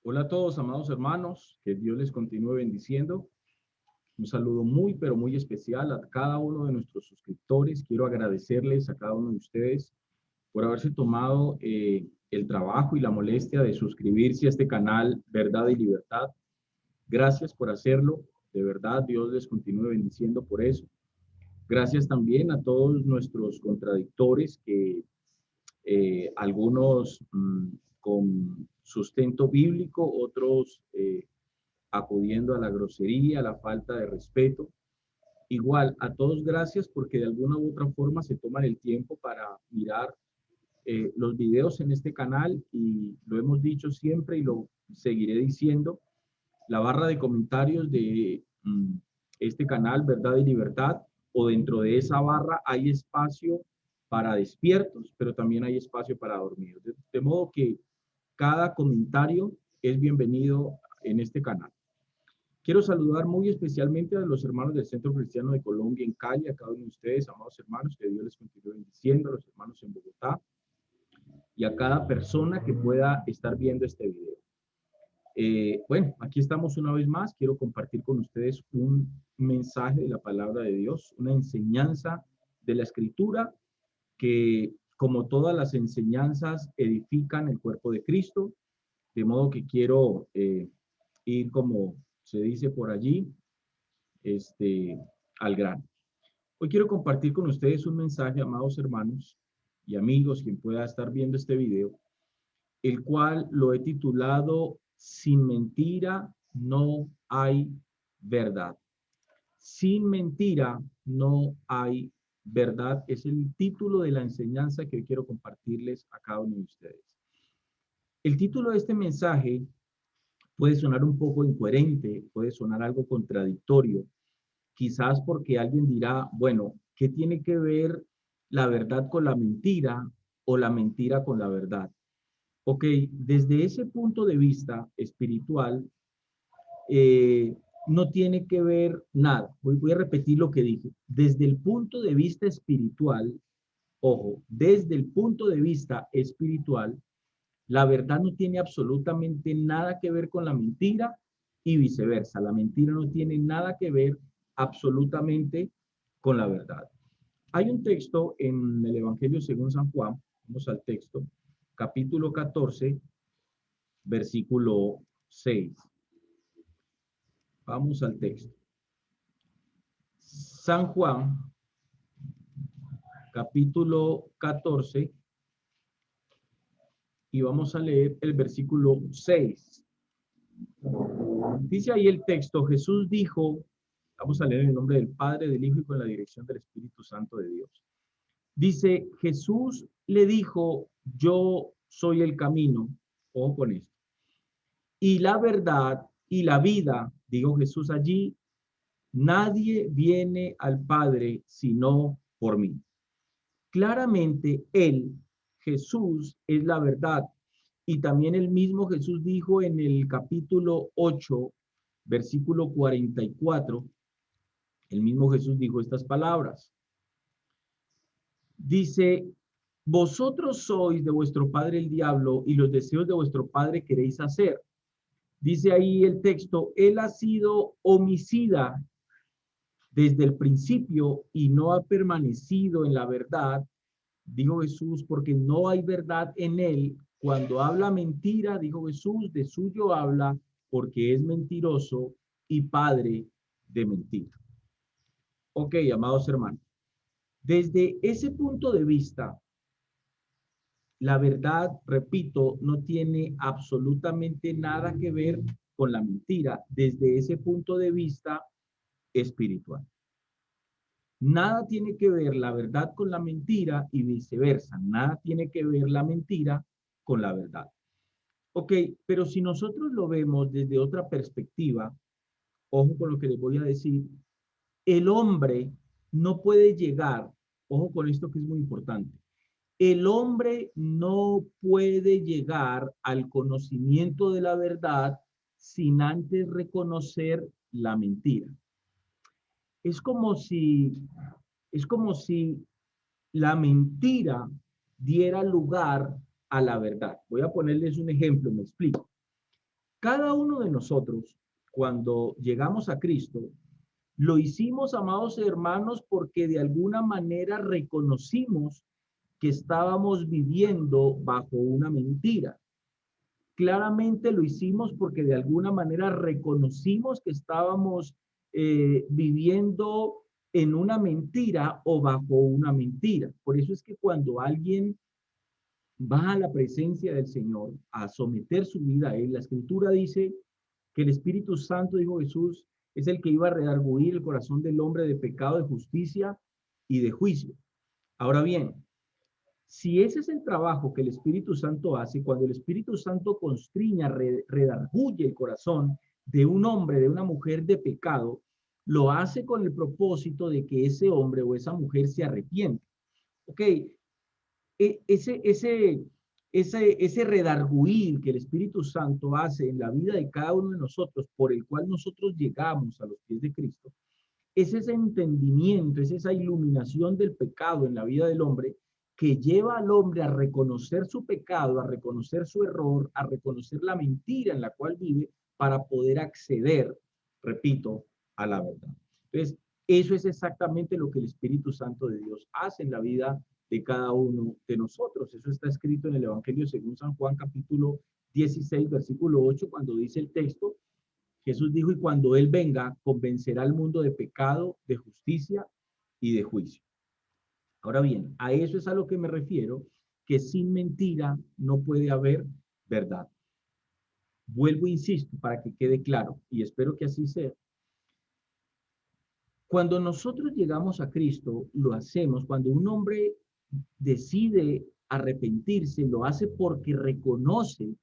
Hola a todos, amados hermanos, que Dios les continúe bendiciendo. Un saludo muy, pero muy especial a cada uno de nuestros suscriptores. Quiero agradecerles a cada uno de ustedes por haberse tomado el trabajo y la molestia de suscribirse a este canal Verdad y Libertad. Gracias por hacerlo. De verdad, Dios les continúe bendiciendo por eso. Gracias también a todos nuestros contradictores que algunos con sustento bíblico, otros acudiendo a la grosería, a la falta de respeto. Igual, a todos gracias porque de alguna u otra forma se toman el tiempo para mirar los videos en este canal y lo hemos dicho siempre y lo seguiré diciendo. La barra de comentarios de este canal, Verdad y Libertad, o dentro de esa barra hay espacio para despiertos, pero también hay espacio para dormidos. De modo que cada comentario es bienvenido en este canal. Quiero saludar muy especialmente a los hermanos del Centro Cristiano de Colombia en Cali, a cada uno de ustedes, amados hermanos, que Dios les continúe bendiciendo, a los hermanos en Bogotá y a cada persona que pueda estar viendo este video. Bueno, aquí estamos una vez más. Quiero compartir con ustedes un mensaje de la palabra de Dios, una enseñanza de la Escritura que, como todas las enseñanzas, edifican el cuerpo de Cristo. De modo que quiero ir, como se dice por allí, al grano. Hoy quiero compartir con ustedes un mensaje, amados hermanos y amigos, quien pueda estar viendo este video, el cual lo he titulado Sin mentira no hay verdad. Sin mentira no hay verdad. Es el título de la enseñanza que hoy quiero compartirles a cada uno de ustedes. El título de este mensaje puede sonar un poco incoherente, puede sonar algo contradictorio, quizás porque alguien dirá, bueno, ¿qué tiene que ver la verdad con la mentira o la mentira con la verdad? Ok, desde ese punto de vista espiritual, no tiene que ver nada. Voy a repetir lo que dije. Desde el punto de vista espiritual, ojo, desde el punto de vista espiritual, la verdad no tiene absolutamente nada que ver con la mentira y viceversa. La mentira no tiene nada que ver absolutamente con la verdad. Hay un texto en el Evangelio según San Juan, vamos al texto, capítulo 14, versículo 6. Vamos al texto. San Juan, capítulo 14, y vamos a leer el versículo 6. Dice ahí el texto, Jesús dijo, vamos a leer en el nombre del Padre, del Hijo y con la dirección del Espíritu Santo de Dios. Dice, Jesús le dijo, yo soy el camino, ojo con esto, y la verdad y la vida, dijo Jesús allí, nadie viene al Padre sino por mí. Claramente Él, Jesús, es la verdad. Y también el mismo Jesús dijo en el capítulo 8, versículo 44, el mismo Jesús dijo estas palabras. Dice, vosotros sois de vuestro padre el diablo y los deseos de vuestro padre queréis hacer. Dice ahí el texto, él ha sido homicida desde el principio y no ha permanecido en la verdad, dijo Jesús, porque no hay verdad en él. Cuando habla mentira, dijo Jesús, de suyo habla, porque es mentiroso y padre de mentira. Ok, amados hermanos, desde ese punto de vista, la verdad, repito, no tiene absolutamente nada que ver con la mentira desde ese punto de vista espiritual. Nada tiene que ver la verdad con la mentira y viceversa. Nada tiene que ver la mentira con la verdad. Ok, pero si nosotros lo vemos desde otra perspectiva, ojo con lo que les voy a decir, el hombre no puede llegar, ojo con esto que es muy importante, el hombre no puede llegar al conocimiento de la verdad sin antes reconocer la mentira. Es como si, es como si la mentira diera lugar a la verdad. Voy a ponerles un ejemplo, me explico. Cada uno de nosotros, cuando llegamos a Cristo, lo hicimos, amados hermanos, porque de alguna manera reconocimos que estábamos viviendo bajo una mentira. Claramente lo hicimos porque de alguna manera reconocimos que estábamos viviendo en una mentira o bajo una mentira. Por eso es que cuando alguien va a la presencia del Señor a someter su vida a Él, la Escritura dice que el Espíritu Santo, dijo Jesús, es el que iba a redarguir el corazón del hombre de pecado, de justicia y de juicio. Ahora bien, si ese es el trabajo que el Espíritu Santo hace, cuando el Espíritu Santo constriña, redarguye el corazón de un hombre, de una mujer de pecado, lo hace con el propósito de que ese hombre o esa mujer se arrepiente. Ok, ese redarguir que el Espíritu Santo hace en la vida de cada uno de nosotros, por el cual nosotros llegamos a los pies de Cristo, es ese entendimiento, es esa iluminación del pecado en la vida del hombre que lleva al hombre a reconocer su pecado, a reconocer su error, a reconocer la mentira en la cual vive para poder acceder, repito, a la verdad. Entonces, eso es exactamente lo que el Espíritu Santo de Dios hace en la vida de cada uno de nosotros. Eso está escrito en el Evangelio según San Juan, capítulo 16, versículo 8, cuando dice el texto: Jesús dijo, y cuando Él venga, convencerá al mundo de pecado, de justicia y de juicio. Ahora bien, a eso es a lo que me refiero, que sin mentira no puede haber verdad. Vuelvo, insisto, para que quede claro, y espero que así sea. Cuando nosotros llegamos a Cristo, lo hacemos, cuando un hombre decide arrepentirse, lo hace porque reconoce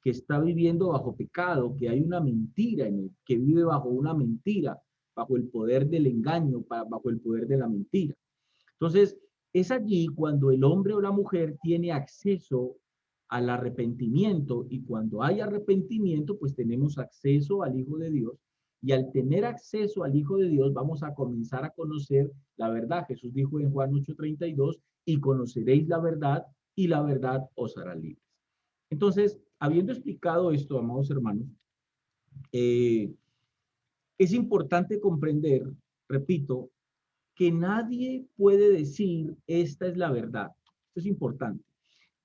que está viviendo bajo pecado, que hay una mentira en él, que vive bajo una mentira, bajo el poder del engaño, bajo el poder de la mentira. Entonces, es allí cuando el hombre o la mujer tiene acceso al arrepentimiento, y cuando hay arrepentimiento, pues tenemos acceso al Hijo de Dios, y al tener acceso al Hijo de Dios vamos a comenzar a conocer la verdad. Jesús dijo en Juan 8:32, y conoceréis la verdad, y la verdad os hará libres. Entonces, habiendo explicado esto, amados hermanos, eh, es importante comprender, repito, que nadie puede decir esta es la verdad. Esto es importante.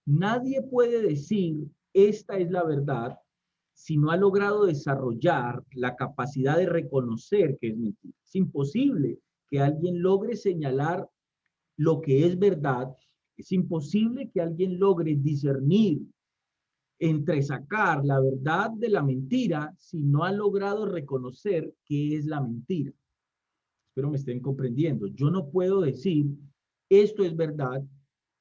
Nadie puede decir esta es la verdad si no ha logrado desarrollar la capacidad de reconocer que es mentira. Es imposible que alguien logre señalar lo que es verdad. Es imposible que alguien logre discernir entre sacar la verdad de la mentira si no ha logrado reconocer qué es la mentira. Espero me estén comprendiendo. Yo no puedo decir esto es verdad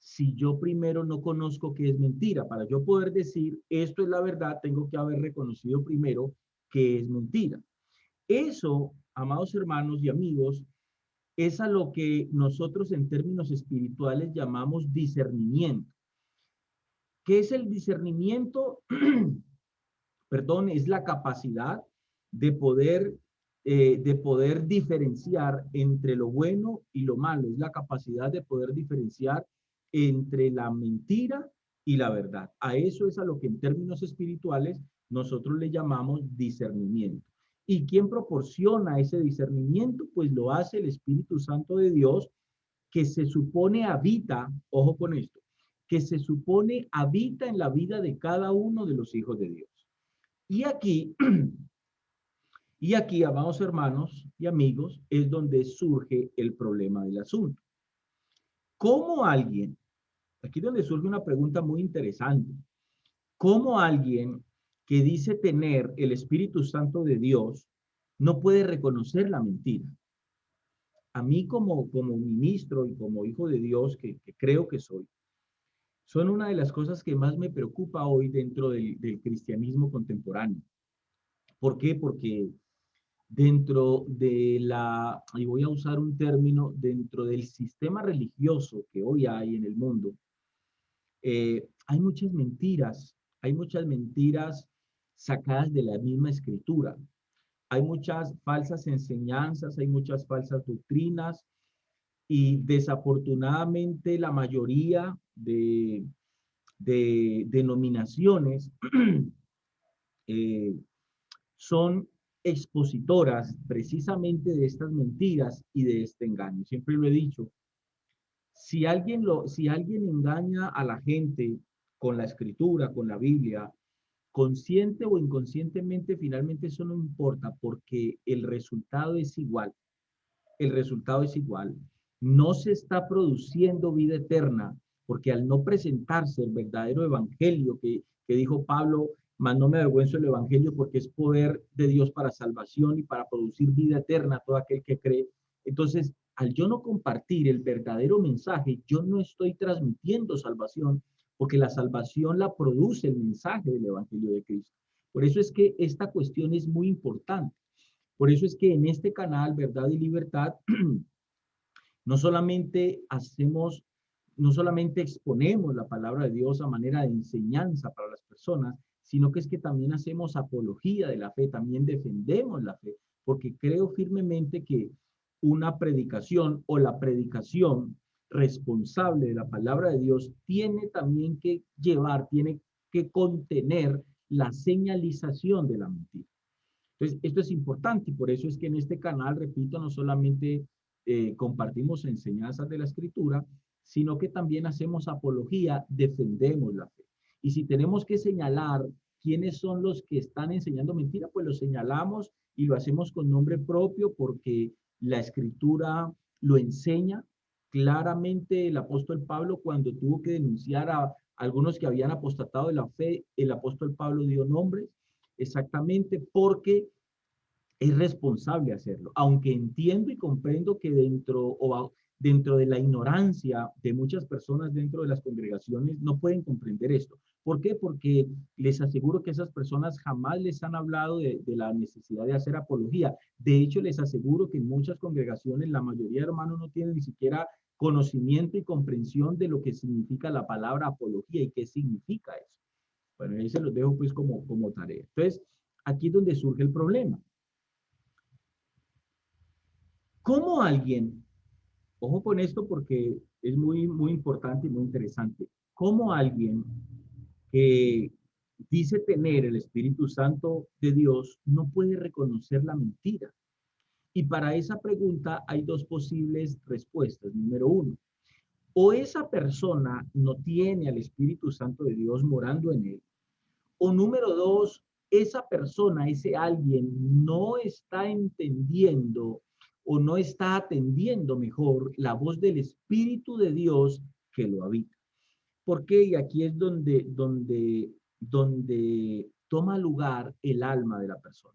si yo primero no conozco qué es mentira. Para yo poder decir esto es la verdad, tengo que haber reconocido primero qué es mentira. Eso, amados hermanos y amigos, es a lo que nosotros en términos espirituales llamamos discernimiento. ¿Qué es el discernimiento? Perdón, es la capacidad de poder diferenciar entre lo bueno y lo malo, es la capacidad de poder diferenciar entre la mentira y la verdad. A eso es a lo que en términos espirituales nosotros le llamamos discernimiento. ¿Y quién proporciona ese discernimiento? Pues lo hace el Espíritu Santo de Dios, que se supone habita, ojo con esto, que se supone habita en la vida de cada uno de los hijos de Dios. Y aquí, y aquí, amados hermanos y amigos, es donde surge el problema del asunto. ¿Cómo alguien, aquí es donde surge una pregunta muy interesante, cómo alguien que dice tener el Espíritu Santo de Dios no puede reconocer la mentira? A mí como ministro y como hijo de Dios que creo que soy, son una de las cosas que más me preocupa hoy dentro del cristianismo contemporáneo. ¿Por qué? Porque dentro de y voy a usar un término, dentro del sistema religioso que hoy hay en el mundo, hay muchas mentiras sacadas de la misma escritura. Hay muchas falsas enseñanzas, hay muchas falsas doctrinas, y desafortunadamente la mayoría de denominaciones eh, son expositoras precisamente de estas mentiras y de este engaño. Siempre lo he dicho, si alguien engaña a la gente con la escritura, con la Biblia, consciente o inconscientemente, finalmente eso no importa porque el resultado es igual. El resultado es igual. No se está produciendo vida eterna porque al no presentarse el verdadero evangelio que dijo Pablo, mas no me avergüenzo del evangelio porque es poder de Dios para salvación y para producir vida eterna a todo aquel que cree. Entonces, al yo no compartir el verdadero mensaje, yo no estoy transmitiendo salvación porque la salvación la produce el mensaje del evangelio de Cristo. Por eso es que esta cuestión es muy importante. Por eso es que en este canal, Verdad y Libertad, no solamente hacemos, no solamente exponemos la palabra de Dios a manera de enseñanza para las personas, sino que es que también hacemos apología de la fe, también defendemos la fe, porque creo firmemente que una predicación o la predicación responsable de la palabra de Dios tiene también que llevar, tiene que contener la señalización de la mentira. Entonces, esto es importante y por eso es que en este canal, repito, no solamente compartimos enseñanzas de la escritura, sino que también hacemos apología, defendemos la fe. Y si tenemos que señalar quiénes son los que están enseñando mentira, pues lo señalamos y lo hacemos con nombre propio porque la escritura lo enseña. Claramente el apóstol Pablo, cuando tuvo que denunciar a algunos que habían apostatado de la fe, el apóstol Pablo dio nombres exactamente porque es responsable hacerlo, aunque entiendo y comprendo que dentro de la ignorancia de muchas personas dentro de las congregaciones no pueden comprender esto. ¿Por qué? Porque les aseguro que esas personas jamás les han hablado de la necesidad de hacer apología. De hecho, les aseguro que en muchas congregaciones la mayoría de hermanos no tienen ni siquiera conocimiento y comprensión de lo que significa la palabra apología y qué significa eso. Bueno, ahí se los dejo pues como tarea. Entonces, aquí es donde surge el problema. ¿Cómo alguien, ojo con esto porque es muy importante y muy interesante, cómo alguien que dice tener el Espíritu Santo de Dios no puede reconocer la mentira? Y para esa pregunta hay dos posibles respuestas. Número uno, o esa persona no tiene al Espíritu Santo de Dios morando en él, o número dos, esa persona, ese alguien, no está entendiendo o no está atendiendo mejor la voz del Espíritu de Dios que lo habita. ¿Por qué? Y aquí es donde toma lugar el alma de la persona.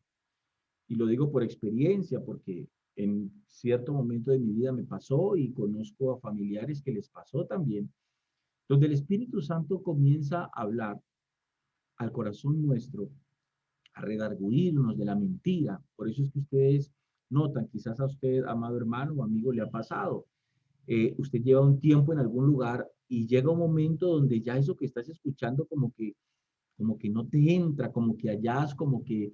Y lo digo por experiencia, porque en cierto momento de mi vida me pasó y conozco a familiares que les pasó también, donde el Espíritu Santo comienza a hablar al corazón nuestro, a redarguirnos de la mentira. Por eso es que ustedes notan, quizás a usted, amado hermano o amigo, le ha pasado. Usted lleva un tiempo en algún lugar y llega un momento donde ya eso que estás escuchando como que no te entra, como que allá es como que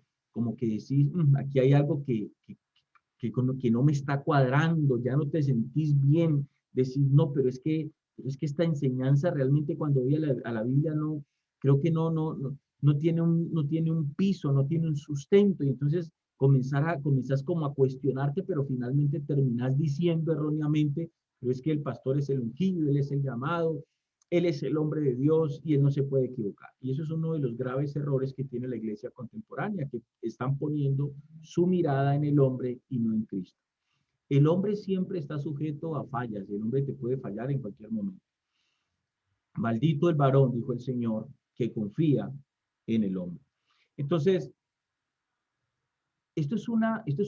decís, aquí hay algo que no me está cuadrando, ya no te sentís bien, decís, no, pero es que esta enseñanza realmente cuando voy a la Biblia no, creo que no tiene un piso, no tiene un sustento, y entonces comenzás como a cuestionarte, pero finalmente terminás diciendo erróneamente, pero es que el pastor es el ungido, él es el llamado, él es el hombre de Dios y él no se puede equivocar. Y eso es uno de los graves errores que tiene la iglesia contemporánea, que están poniendo su mirada en el hombre y no en Cristo. El hombre siempre está sujeto a fallas, el hombre te puede fallar en cualquier momento. Maldito el varón, dijo el Señor, que confía en el hombre. Entonces, esto es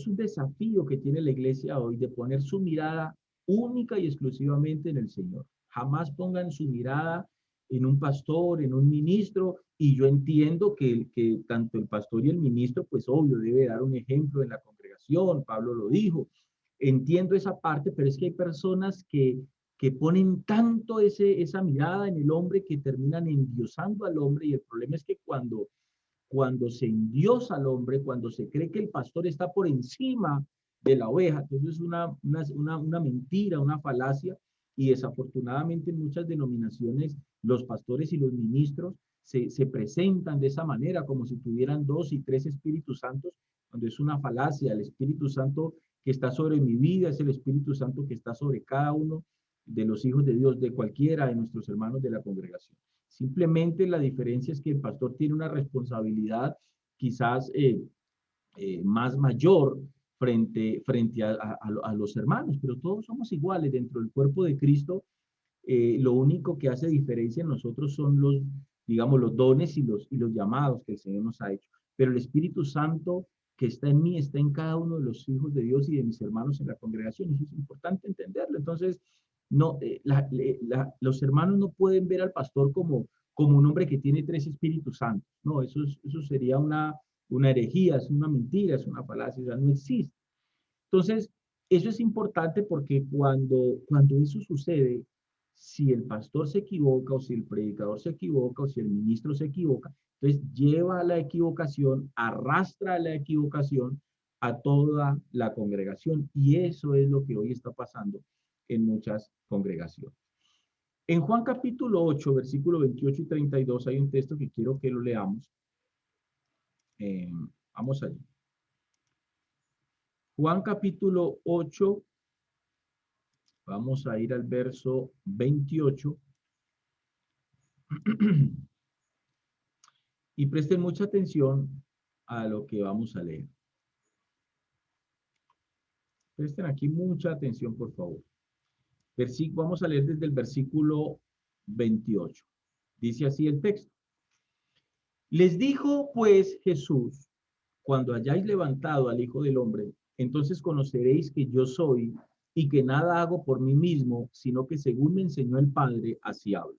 un desafío que tiene la iglesia hoy de poner su mirada única y exclusivamente en el Señor. Jamás pongan su mirada en un pastor, en un ministro, y yo entiendo que tanto el pastor y el ministro, pues obvio, debe dar un ejemplo en la congregación, Pablo lo dijo, entiendo esa parte, pero es que hay personas que ponen tanto esa mirada en el hombre que terminan endiosando al hombre, y el problema es que cuando se endiosa al hombre, cuando se cree que el pastor está por encima de la oveja, que eso es una mentira, una falacia, y desafortunadamente en muchas denominaciones los pastores y los ministros se presentan de esa manera, como si tuvieran 2 y 3 Espíritus Santos, cuando es una falacia. El Espíritu Santo que está sobre mi vida es el Espíritu Santo que está sobre cada uno de los hijos de Dios, de cualquiera de nuestros hermanos de la congregación. Simplemente la diferencia es que el pastor tiene una responsabilidad quizás más mayor frente a los hermanos, pero todos somos iguales dentro del cuerpo de Cristo. Lo único que hace diferencia en nosotros son los, digamos, los dones y los llamados que el Señor nos ha hecho. Pero el Espíritu Santo que está en mí, está en cada uno de los hijos de Dios y de mis hermanos en la congregación. Eso es importante entenderlo. Entonces, no, los hermanos no pueden ver al pastor como un hombre que tiene 3 Espíritus Santos. No, eso sería una herejía, es una mentira, es una falacia, o sea, no existe. Entonces, eso es importante porque cuando eso sucede, si el pastor se equivoca o si el predicador se equivoca o si el ministro se equivoca, entonces lleva a la equivocación, arrastra a la equivocación a toda la congregación. Y eso es lo que hoy está pasando en muchas congregaciones. En Juan capítulo 8, versículo 28 y 32 hay un texto que quiero que lo leamos. Vamos allí. Juan capítulo 8, vamos a ir al verso 28. Y presten mucha atención a lo que vamos a leer. Presten aquí mucha atención, por favor. Vamos a leer desde el versículo 28. Dice así el texto. Les dijo pues Jesús, cuando hayáis levantado al Hijo del Hombre, entonces conoceréis que yo soy y que nada hago por mí mismo, sino que según me enseñó el Padre, así hablo.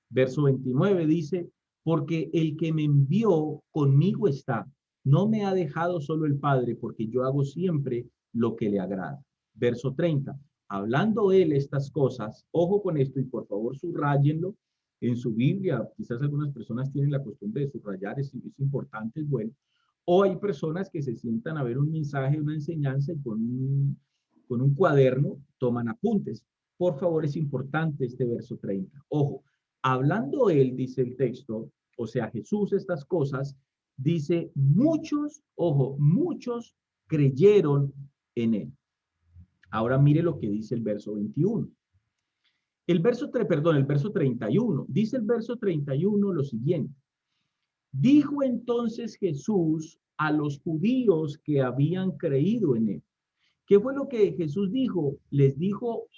Verso 29 dice, porque el que me envió conmigo está, no me ha dejado solo el Padre, porque yo hago siempre lo que le agrada. Verso 30, hablando él estas cosas, ojo con esto y por favor subrayenlo en su Biblia. Quizás algunas personas tienen la costumbre de subrayar, es importante, es bueno. O hay personas que se sientan a ver un mensaje, una enseñanza y con un cuaderno toman apuntes. Por favor, es importante este verso 30. Ojo, hablando él, dice el texto, o sea, Jesús estas cosas, dice, muchos, ojo, muchos creyeron en él. Ahora mire lo que dice el verso 21. El verso 31. Dice el verso 31 lo siguiente. Dijo entonces Jesús a los judíos que habían creído en él. ¿Qué fue lo que Jesús dijo? Les dijo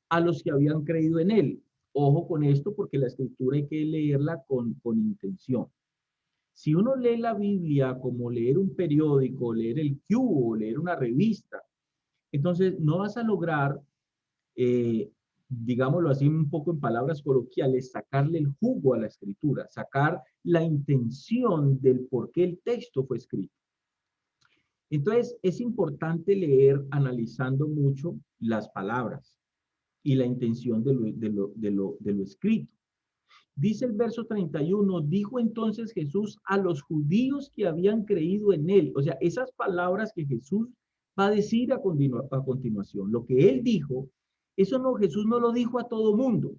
a los que habían creído en él. Ojo con esto porque la escritura hay que leerla con intención. Si uno lee la Biblia como leer un periódico, leer el Q o leer una revista, entonces no vas a lograr, digámoslo así un poco en palabras coloquiales, sacarle el jugo a la escritura, sacar la intención del por qué el texto fue escrito. Entonces es importante leer analizando mucho las palabras y la intención de lo escrito. Dice el verso 31, dijo entonces Jesús a los judíos que habían creído en él. O sea, esas palabras que Jesús va a decir a continuación, lo que él dijo, eso no, Jesús no lo dijo a todo mundo.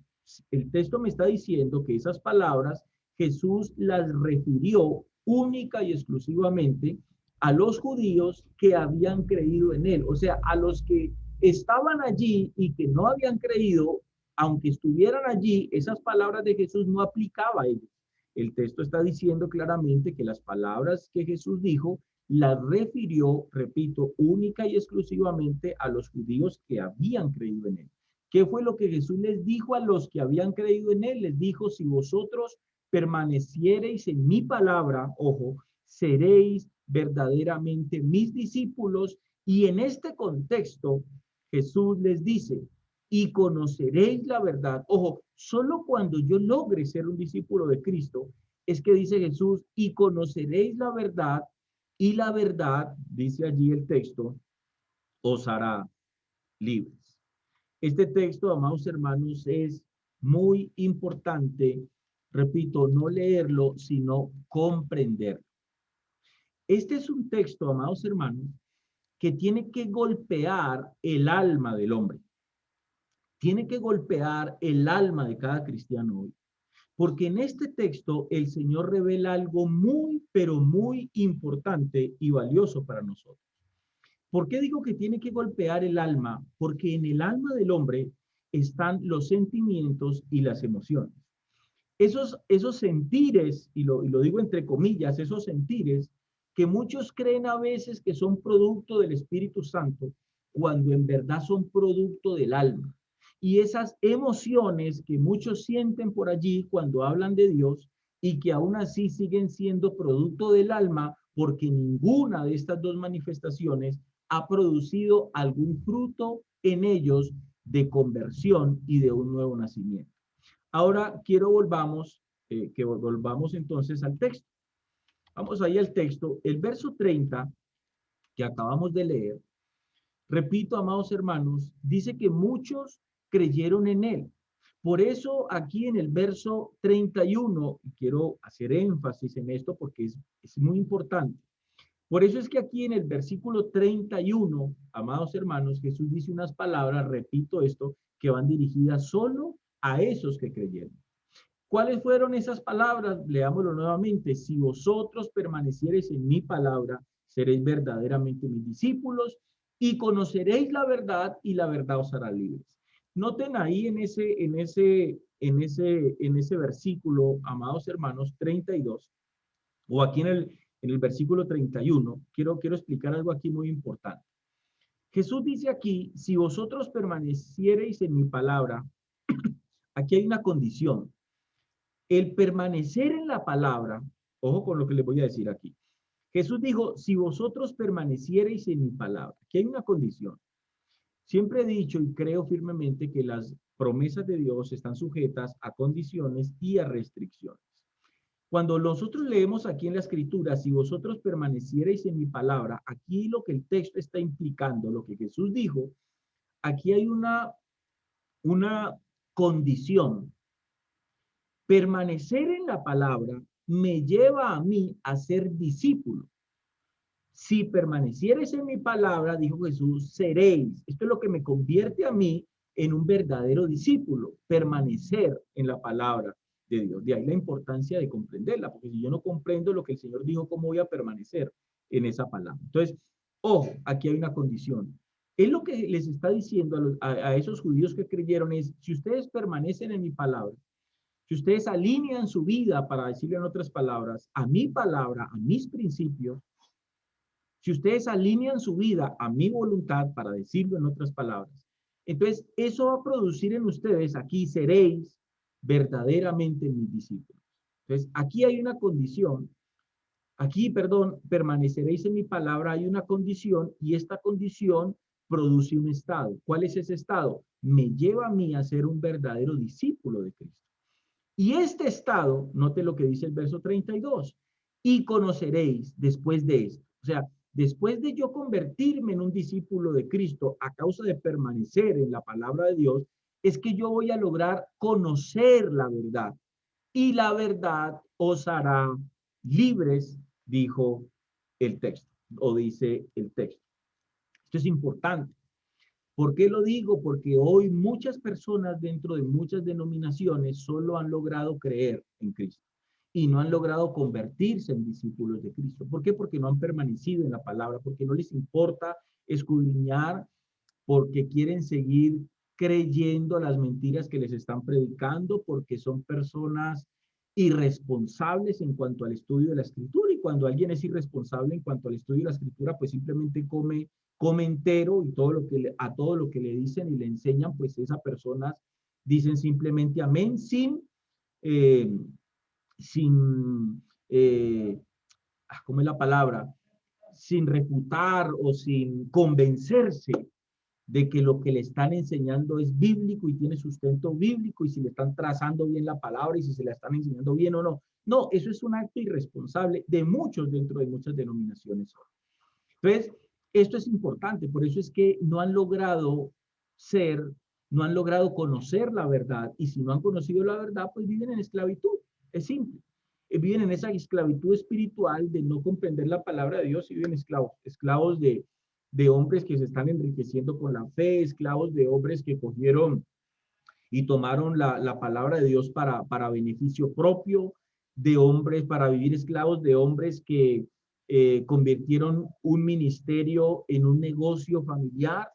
El texto me está diciendo que esas palabras Jesús las refirió única y exclusivamente a los judíos que habían creído en él. O sea, a los que estaban allí y que no habían creído, aunque estuvieran allí, esas palabras de Jesús no aplicaba a ellos. El texto está diciendo claramente que las palabras que Jesús dijo las refirió, repito, única y exclusivamente a los judíos que habían creído en él. ¿Qué fue lo que Jesús les dijo a los que habían creído en él? Les dijo, si vosotros permaneciereis en mi palabra, ojo, seréis verdaderamente mis discípulos. Y en este contexto, Jesús les dice, y conoceréis la verdad. Ojo, solo cuando yo logre ser un discípulo de Cristo, es que dice Jesús, y conoceréis la verdad, y la verdad, dice allí el texto, os hará libres. Este texto, amados hermanos, es muy importante, repito, no leerlo, sino comprenderlo. Este es un texto, amados hermanos, que tiene que golpear el alma del hombre. Tiene que golpear el alma de cada cristiano hoy. Porque en este texto el Señor revela algo muy, pero muy importante y valioso para nosotros. ¿Por qué digo que tiene que golpear el alma? Porque en el alma del hombre están los sentimientos y las emociones. Esos sentires, y lo digo entre comillas, esos sentires que muchos creen a veces que son producto del Espíritu Santo, cuando en verdad son producto del alma. Y esas emociones que muchos sienten por allí cuando hablan de Dios y que aún así siguen siendo producto del alma, porque ninguna de estas dos manifestaciones ha producido algún fruto en ellos de conversión y de un nuevo nacimiento. Ahora quiero que volvamos entonces al texto. Vamos ahí al texto. El verso 30 que acabamos de leer, repito, amados hermanos, dice que muchos creyeron en él. Por eso aquí en el verso 31, y quiero hacer énfasis en esto porque es muy importante. Por eso es que aquí en el versículo 31, amados hermanos, Jesús dice unas palabras, repito esto, que van dirigidas solo a esos que creyeron. ¿Cuáles fueron esas palabras? Leámoslo nuevamente. Si vosotros permaneciereis en mi palabra, seréis verdaderamente mis discípulos y conoceréis la verdad y la verdad os hará libres. Noten ahí en ese versículo, amados hermanos, 32, o aquí en el versículo 31, quiero explicar algo aquí muy importante. Jesús dice aquí, si vosotros permaneciereis en mi palabra, aquí hay una condición. El permanecer en la palabra, ojo con lo que les voy a decir aquí. Jesús dijo, si vosotros permaneciereis en mi palabra, aquí hay una condición. Siempre he dicho y creo firmemente que las promesas de Dios están sujetas a condiciones y a restricciones. Cuando nosotros leemos aquí en la escritura, si vosotros permaneciereis en mi palabra, aquí lo que el texto está implicando, lo que Jesús dijo, aquí hay una condición. Permanecer en la palabra me lleva a mí a ser discípulo. Si permaneciereis en mi palabra, dijo Jesús, seréis. Esto es lo que me convierte a mí en un verdadero discípulo, permanecer en la palabra de Dios. De ahí la importancia de comprenderla, porque si yo no comprendo lo que el Señor dijo, ¿cómo voy a permanecer en esa palabra? Entonces, ojo, aquí hay una condición. Él lo que les está diciendo a esos judíos que creyeron es, si ustedes permanecen en mi palabra, si ustedes alinean su vida, para decirlo en otras palabras, a mi palabra, a mis principios, si ustedes alinean su vida a mi voluntad, para decirlo en otras palabras, entonces eso va a producir en ustedes, aquí seréis verdaderamente mis discípulos. Entonces, aquí hay una condición, aquí, perdón, permaneceréis en mi palabra, hay una condición y esta condición produce un estado. ¿Cuál es ese estado? Me lleva a mí a ser un verdadero discípulo de Cristo. Y este estado, note lo que dice el verso 32, y conoceréis después de esto. O sea, después de yo convertirme en un discípulo de Cristo a causa de permanecer en la palabra de Dios, es que yo voy a lograr conocer la verdad. Y la verdad os hará libres, dijo el texto, o dice el texto. Esto es importante. ¿Por qué lo digo? Porque hoy muchas personas dentro de muchas denominaciones solo han logrado creer en Cristo y no han logrado convertirse en discípulos de Cristo. ¿Por qué? Porque no han permanecido en la palabra, porque no les importa escudriñar, porque quieren seguir creyendo las mentiras que les están predicando, porque son personas irresponsables en cuanto al estudio de la escritura, y cuando alguien es irresponsable en cuanto al estudio de la escritura, pues simplemente come entero y a todo lo que le dicen y le enseñan, pues esas personas dicen simplemente amén eh, sin ¿cómo es la palabra? Sin refutar o sin convencerse de que lo que le están enseñando es bíblico y tiene sustento bíblico y si le están trazando bien la palabra y si se la están enseñando bien o no. No, eso es un acto irresponsable de muchos dentro de muchas denominaciones. Entonces, esto es importante, por eso es que no han logrado ser, no han logrado conocer la verdad y si no han conocido la verdad, pues viven en esclavitud. Es simple. Viven en esa esclavitud espiritual de no comprender la palabra de Dios y viven esclavos de hombres que se están enriqueciendo con la fe, esclavos de hombres que cogieron y tomaron la palabra de Dios para beneficio propio de hombres, para vivir esclavos de hombres que convirtieron un ministerio en un negocio familiar,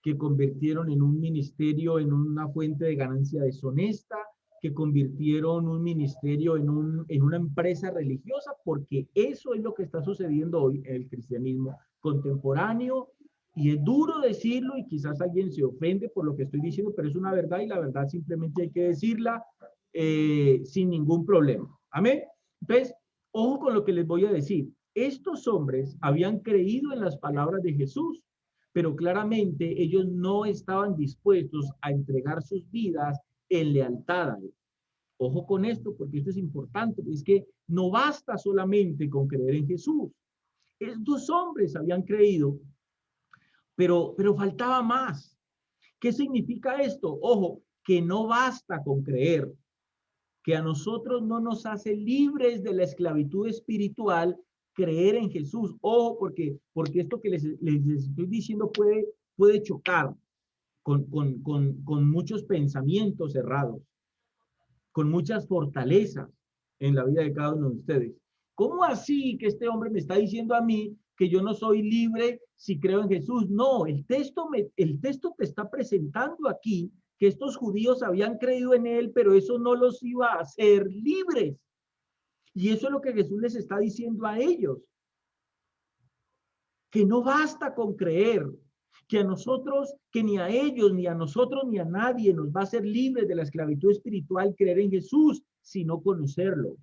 que convirtieron en un ministerio en una fuente de ganancia deshonesta, que convirtieron un ministerio en una empresa religiosa, porque eso es lo que está sucediendo hoy en el cristianismo contemporáneo. Y es duro decirlo y quizás alguien se ofende por lo que estoy diciendo, pero es una verdad y la verdad simplemente hay que decirla sin ningún problema. Amén. Entonces, ojo con lo que les voy a decir. Estos hombres habían creído en las palabras de Jesús, pero claramente ellos no estaban dispuestos a entregar sus vidas en lealtad a él. Ojo con esto, porque esto es importante, es que no basta solamente con creer en Jesús. Estos hombres habían creído, pero faltaba más. ¿Qué significa esto? Ojo, que no basta con creer, que a nosotros no nos hace libres de la esclavitud espiritual creer en Jesús. Ojo, porque esto que les estoy diciendo puede chocar con muchos pensamientos errados, con muchas fortalezas en la vida de cada uno de ustedes. ¿Cómo así que este hombre me está diciendo a mí que yo no soy libre si creo en Jesús? No, el texto te está presentando aquí que estos judíos habían creído en él, pero eso no los iba a hacer libres. Y eso es lo que Jesús les está diciendo a ellos, que no basta con creer, que a nosotros, que ni a ellos, ni a nosotros, ni a nadie nos va a ser libre de la esclavitud espiritual creer en Jesús, sino conocerlo.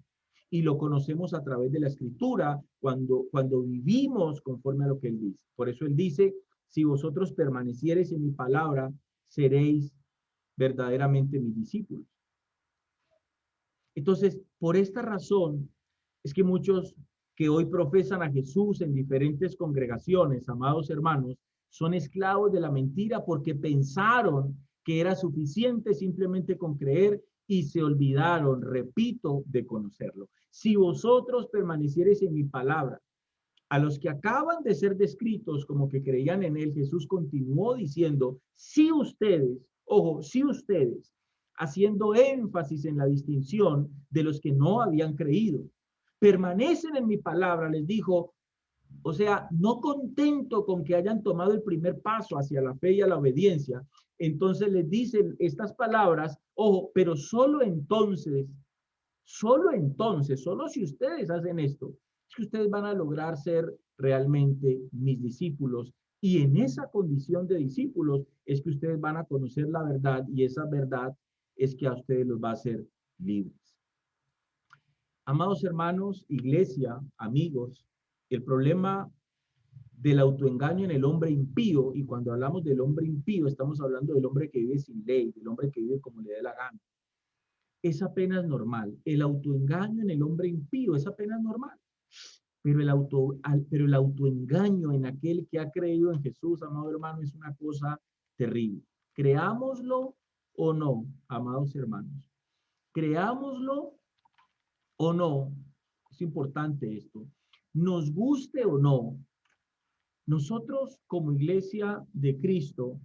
Y lo conocemos a través de la escritura, cuando vivimos conforme a lo que él dice. Por eso él dice, si vosotros permaneciereis en mi palabra, seréis verdaderamente mis discípulos. Entonces, por esta razón, es que muchos que hoy profesan a Jesús en diferentes congregaciones, amados hermanos, son esclavos de la mentira porque pensaron que era suficiente simplemente con creer y se olvidaron, repito, de conocerlo. Si vosotros permaneciereis en mi palabra, a los que acaban de ser descritos como que creían en él, Jesús continuó diciendo, si ustedes, ojo, si ustedes, haciendo énfasis en la distinción de los que no habían creído, permanecen en mi palabra, les dijo, o sea, no contento con que hayan tomado el primer paso hacia la fe y a la obediencia, entonces les dicen estas palabras, ojo, pero solo si ustedes hacen esto, es que ustedes van a lograr ser realmente mis discípulos. Y en esa condición de discípulos es que ustedes van a conocer la verdad y esa verdad es que a ustedes los va a hacer libres. Amados hermanos, iglesia, amigos, el problema del autoengaño en el hombre impío, y cuando hablamos del hombre impío, estamos hablando del hombre que vive sin ley, del hombre que vive como le dé la gana, es apenas normal. El autoengaño en el hombre impío es apenas normal. Pero el autoengaño en aquel que ha creído en Jesús, amado hermano, es una cosa terrible. Creámoslo o no, amados hermanos. Creámoslo o no. Es importante esto. Nos guste o no. Nosotros como iglesia de Cristo,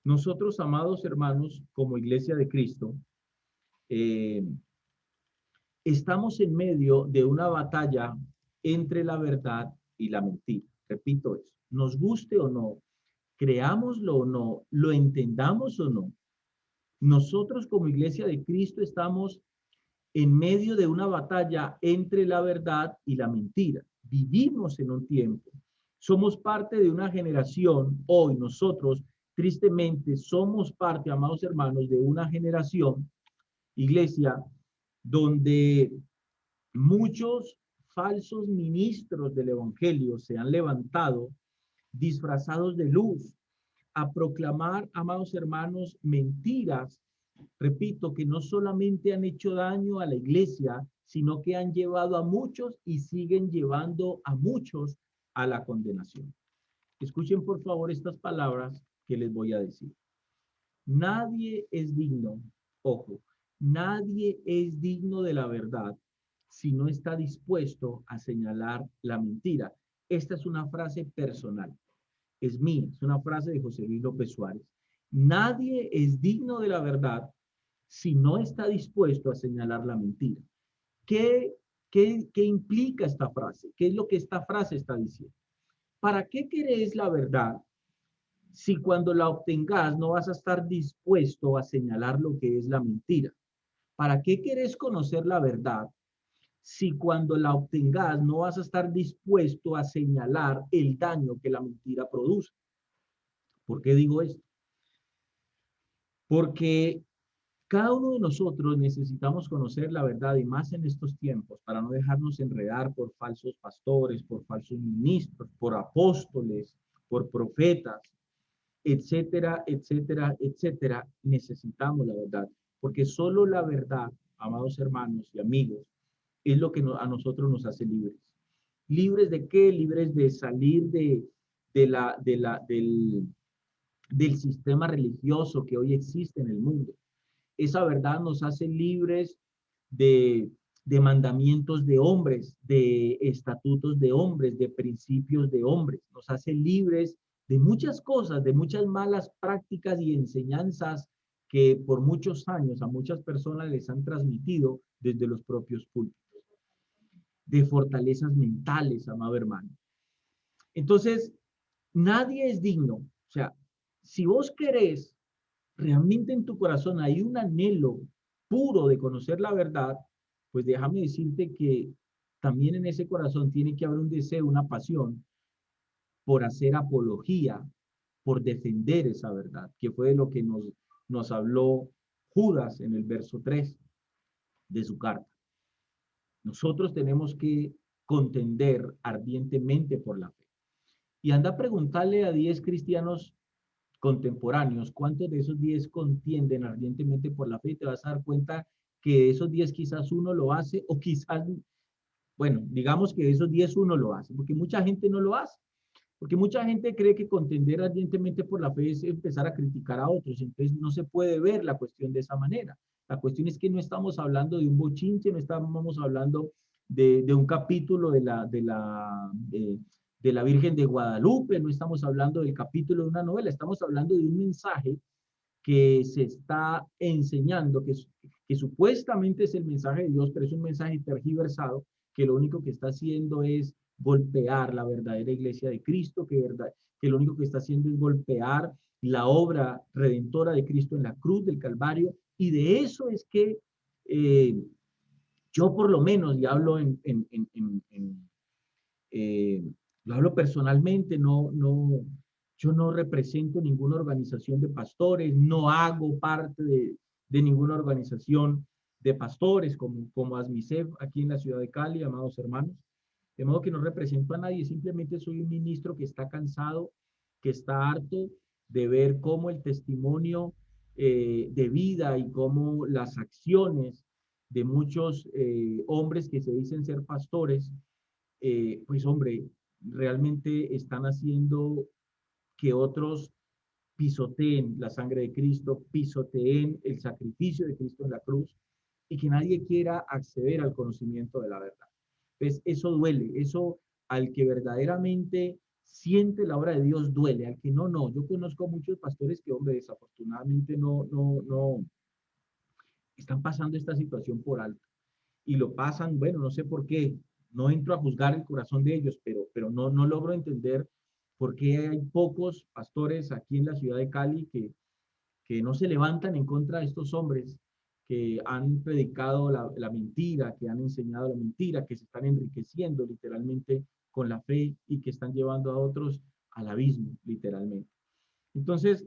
nosotros, amados hermanos, como iglesia de Cristo, eh, estamos en medio de una batalla entre la verdad y la mentira. Repito eso, nos guste o no, creámoslo o no, lo entendamos o no. Nosotros como iglesia de Cristo estamos en medio de una batalla entre la verdad y la mentira. Vivimos en un tiempo. Somos parte de una generación, hoy nosotros tristemente somos parte, amados hermanos, de una generación, iglesia, donde muchos falsos ministros del evangelio se han levantado disfrazados de luz a proclamar, amados hermanos, mentiras, repito, que no solamente han hecho daño a la iglesia, sino que han llevado a muchos y siguen llevando a muchos a la condenación. Escuchen por favor estas palabras que les voy a decir. Nadie es digno, ojo, nadie es digno de la verdad si no está dispuesto a señalar la mentira. Esta es una frase personal, es mía, es una frase de José Luis López Suárez. Nadie es digno de la verdad si no está dispuesto a señalar la mentira. ¿Qué, qué implica esta frase? ¿Qué es lo que esta frase está diciendo? ¿Para qué querés la verdad si cuando la obtengas no vas a estar dispuesto a señalar lo que es la mentira? ¿Para qué querés conocer la verdad si cuando la obtengas no vas a estar dispuesto a señalar el daño que la mentira produce? ¿Por qué digo esto? Porque cada uno de nosotros necesitamos conocer la verdad y más en estos tiempos para no dejarnos enredar por falsos pastores, por falsos ministros, por apóstoles, por profetas, etcétera, etcétera, etcétera. Necesitamos la verdad, porque solo la verdad, amados hermanos y amigos, es lo que a nosotros nos hace libres. ¿Libres de qué? Libres de salir del sistema religioso que hoy existe en el mundo. Esa verdad nos hace libres de, de mandamientos de hombres, de estatutos de hombres, de principios de hombres. Nos hace libres de muchas cosas, de muchas malas prácticas y enseñanzas que por muchos años a muchas personas les han transmitido desde los propios púlpitos. De fortalezas mentales, amado hermano. Entonces, nadie es digno. O sea, si vos querés, realmente en tu corazón hay un anhelo puro de conocer la verdad, pues déjame decirte que también en ese corazón tiene que haber un deseo, una pasión por hacer apología, por defender esa verdad, que fue de lo que nos habló Judas en el verso 3 de su carta. Nosotros tenemos que contender ardientemente por la fe. Y anda a preguntarle a 10 cristianos contemporáneos, ¿cuántos de esos 10 contienden ardientemente por la fe? Y te vas a dar cuenta que de esos 10 quizás uno lo hace o quizás, bueno, digamos que de esos 10 uno lo hace, porque mucha gente no lo hace. Porque mucha gente cree que contender ardientemente por la fe es empezar a criticar a otros, entonces no se puede ver la cuestión de esa manera. La cuestión es que no estamos hablando de un bochinche, no estamos hablando de un capítulo de la Virgen de Guadalupe, no estamos hablando del capítulo de una novela, estamos hablando de un mensaje que se está enseñando, que supuestamente es el mensaje de Dios, pero es un mensaje tergiversado, que lo único que está haciendo es golpear la verdadera iglesia de Cristo, que lo único que está haciendo es golpear la obra redentora de Cristo en la cruz del Calvario, y de eso es que yo por lo menos, y hablo eh, lo hablo personalmente, yo no represento ninguna organización de pastores, no hago parte de ninguna organización de pastores como ASMISEF aquí en la ciudad de Cali, amados hermanos. De modo que no represento a nadie, simplemente soy un ministro que está cansado, que está harto de ver cómo el testimonio de vida y cómo las acciones de muchos hombres que se dicen ser pastores, pues hombre, realmente están haciendo que otros pisoteen la sangre de Cristo, pisoteen el sacrificio de Cristo en la cruz y que nadie quiera acceder al conocimiento de la verdad. Pues eso duele, eso al que verdaderamente siente la obra de Dios duele, al que no, no. Yo conozco muchos pastores que, hombre, desafortunadamente no están pasando esta situación por alto y lo pasan, bueno, no sé por qué, no entro a juzgar el corazón de ellos, pero no logro entender por qué hay pocos pastores aquí en la ciudad de Cali que no se levantan en contra de estos hombres que han predicado la mentira, que han enseñado la mentira, que se están enriqueciendo literalmente con la fe y que están llevando a otros al abismo, literalmente. Entonces,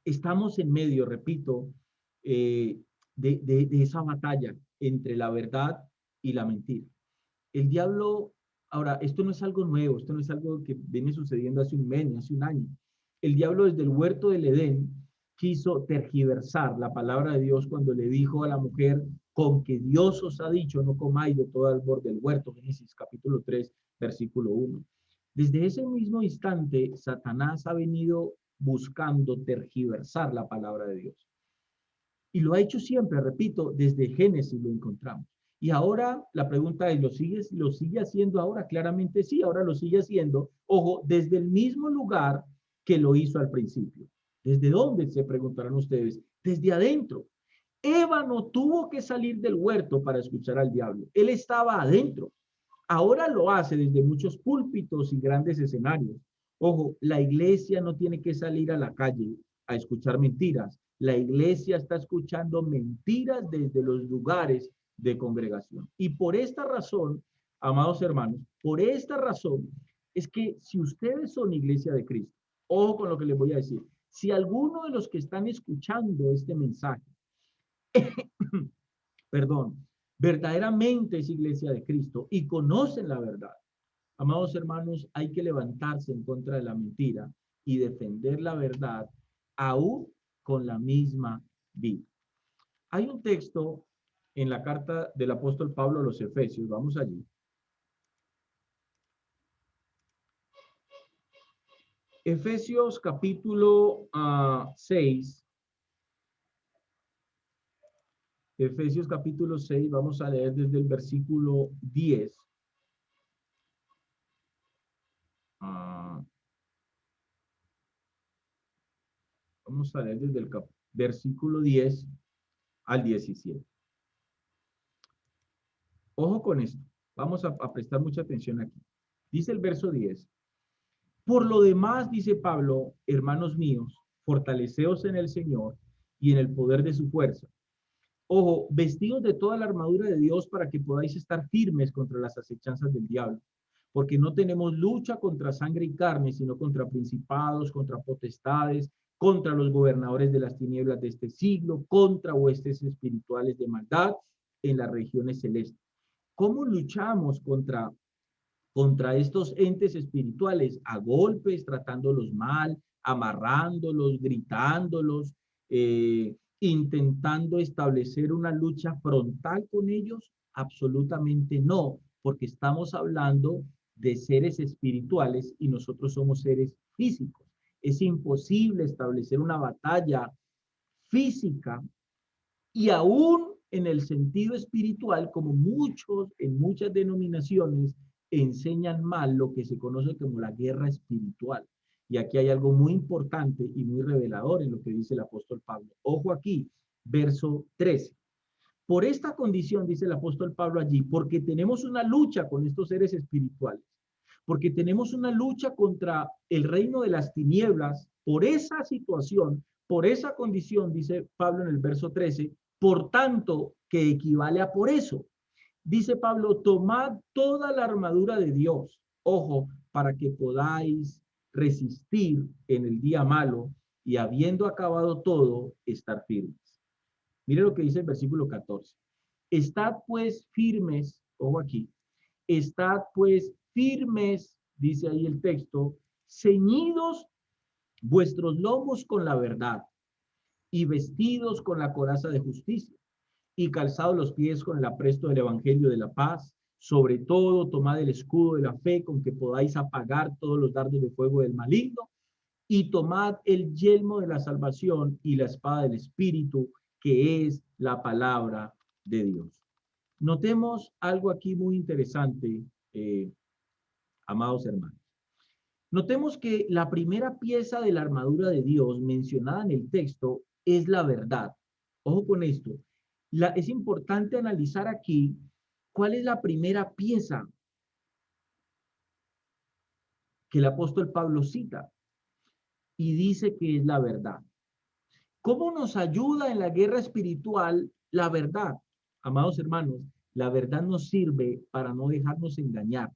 estamos en medio, repito, de esa batalla entre la verdad y la mentira. El diablo, ahora, esto no es algo nuevo, esto no es algo que viene sucediendo hace un mes, hace un año. El diablo desde el huerto del Edén quiso tergiversar la palabra de Dios cuando le dijo a la mujer, con que Dios os ha dicho, no comáis de todo árbol del huerto, Génesis capítulo 3, versículo 1. Desde ese mismo instante, Satanás ha venido buscando tergiversar la palabra de Dios. Y lo ha hecho siempre, repito, desde Génesis lo encontramos. Y ahora la pregunta es, ¿lo sigue haciendo ahora? Claramente sí, ahora lo sigue haciendo, ojo, desde el mismo lugar que lo hizo al principio. ¿Desde dónde? Se preguntarán ustedes. Desde adentro. Eva no tuvo que salir del huerto para escuchar al diablo. Él estaba adentro. Ahora lo hace desde muchos púlpitos y grandes escenarios. Ojo, la iglesia no tiene que salir a la calle a escuchar mentiras. La iglesia está escuchando mentiras desde los lugares de congregación. Y por esta razón, amados hermanos, por esta razón es que si ustedes son iglesia de Cristo, ojo con lo que les voy a decir, si alguno de los que están escuchando este mensaje, perdón, verdaderamente es iglesia de Cristo y conocen la verdad, amados hermanos, hay que levantarse en contra de la mentira y defender la verdad aún con la misma vida. Hay un texto en la carta del apóstol Pablo a los Efesios, vamos allí. Efesios capítulo 6. Efesios capítulo 6, vamos a leer desde el versículo 10. Vamos a leer desde el versículo 10 al 17. Ojo con esto. Vamos a prestar mucha atención aquí. Dice el verso 10. Por lo demás, dice Pablo, hermanos míos, fortaleceos en el Señor y en el poder de su fuerza. Ojo, vestidos de toda la armadura de Dios para que podáis estar firmes contra las acechanzas del diablo. Porque no tenemos lucha contra sangre y carne, sino contra principados, contra potestades, contra los gobernadores de las tinieblas de este siglo, contra huestes espirituales de maldad en las regiones celestes. ¿Cómo luchamos contra estos entes espirituales? A golpes, tratándolos mal, amarrándolos, gritándolos, intentando establecer una lucha frontal con ellos. Absolutamente no, porque estamos hablando de seres espirituales y nosotros somos seres físicos. Es imposible establecer una batalla física y aún en el sentido espiritual, como en muchas denominaciones enseñan mal lo que se conoce como la guerra espiritual. Y aquí hay algo muy importante y muy revelador en lo que dice el apóstol Pablo. Ojo aquí, verso 13. Por esta condición, dice el apóstol Pablo allí, porque tenemos una lucha con estos seres espirituales, porque tenemos una lucha contra el reino de las tinieblas, por esa situación, por esa condición, dice Pablo en el verso 13, por tanto, que equivale a por eso. Dice Pablo, tomad toda la armadura de Dios, ojo, para que podáis resistir en el día malo y habiendo acabado todo, estar firmes. Mire lo que dice el versículo 14. Estad pues firmes, ojo aquí, estad pues firmes, dice ahí el texto, ceñidos vuestros lomos con la verdad y vestidos con la coraza de justicia y calzados los pies con el apresto del evangelio de la paz. Sobre todo, tomad el escudo de la fe con que podáis apagar todos los dardos de fuego del maligno y tomad el yelmo de la salvación y la espada del Espíritu, que es la palabra de Dios. Notemos algo aquí muy interesante, amados hermanos. Notemos que la primera pieza de la armadura de Dios mencionada en el texto es la verdad. Ojo con esto. Es importante analizar aquí cuál es la primera pieza que el apóstol Pablo cita y dice que es la verdad. ¿Cómo nos ayuda en la guerra espiritual la verdad? Amados hermanos, la verdad nos sirve para no dejarnos engañar.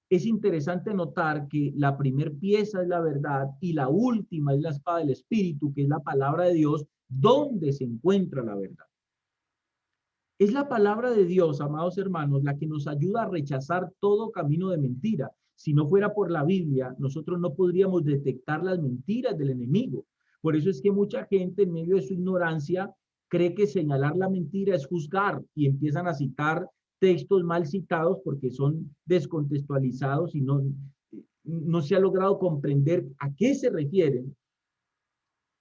Es interesante notar que la primer pieza es la verdad y la última es la espada del Espíritu, que es la palabra de Dios, donde se encuentra la verdad. Es la palabra de Dios, amados hermanos, la que nos ayuda a rechazar todo camino de mentira. Si no fuera por la Biblia, nosotros no podríamos detectar las mentiras del enemigo. Por eso es que mucha gente, en medio de su ignorancia, cree que señalar la mentira es juzgar y empiezan a citar textos mal citados porque son descontextualizados y no se ha logrado comprender a qué se refieren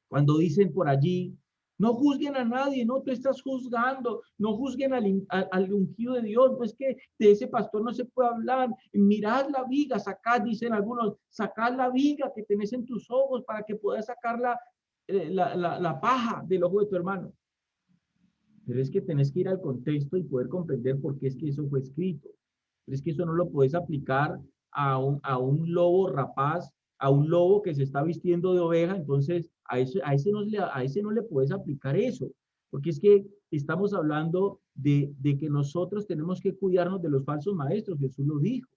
cuando dicen por allí, no juzguen a nadie, no, tú estás juzgando, no juzguen al ungido de Dios, no es que de ese pastor no se puede hablar, mirad la viga, sacad, dicen algunos, sacad la viga que tenés en tus ojos para que puedas sacarla la paja del ojo de tu hermano. Pero es que tenés que ir al contexto y poder comprender por qué es que eso fue escrito. Pero es que eso no lo puedes aplicar a un lobo rapaz, a un lobo que se está vistiendo de oveja. Entonces a ese no le puedes aplicar eso. Porque es que estamos hablando de que nosotros tenemos que cuidarnos de los falsos maestros. Jesús lo dijo.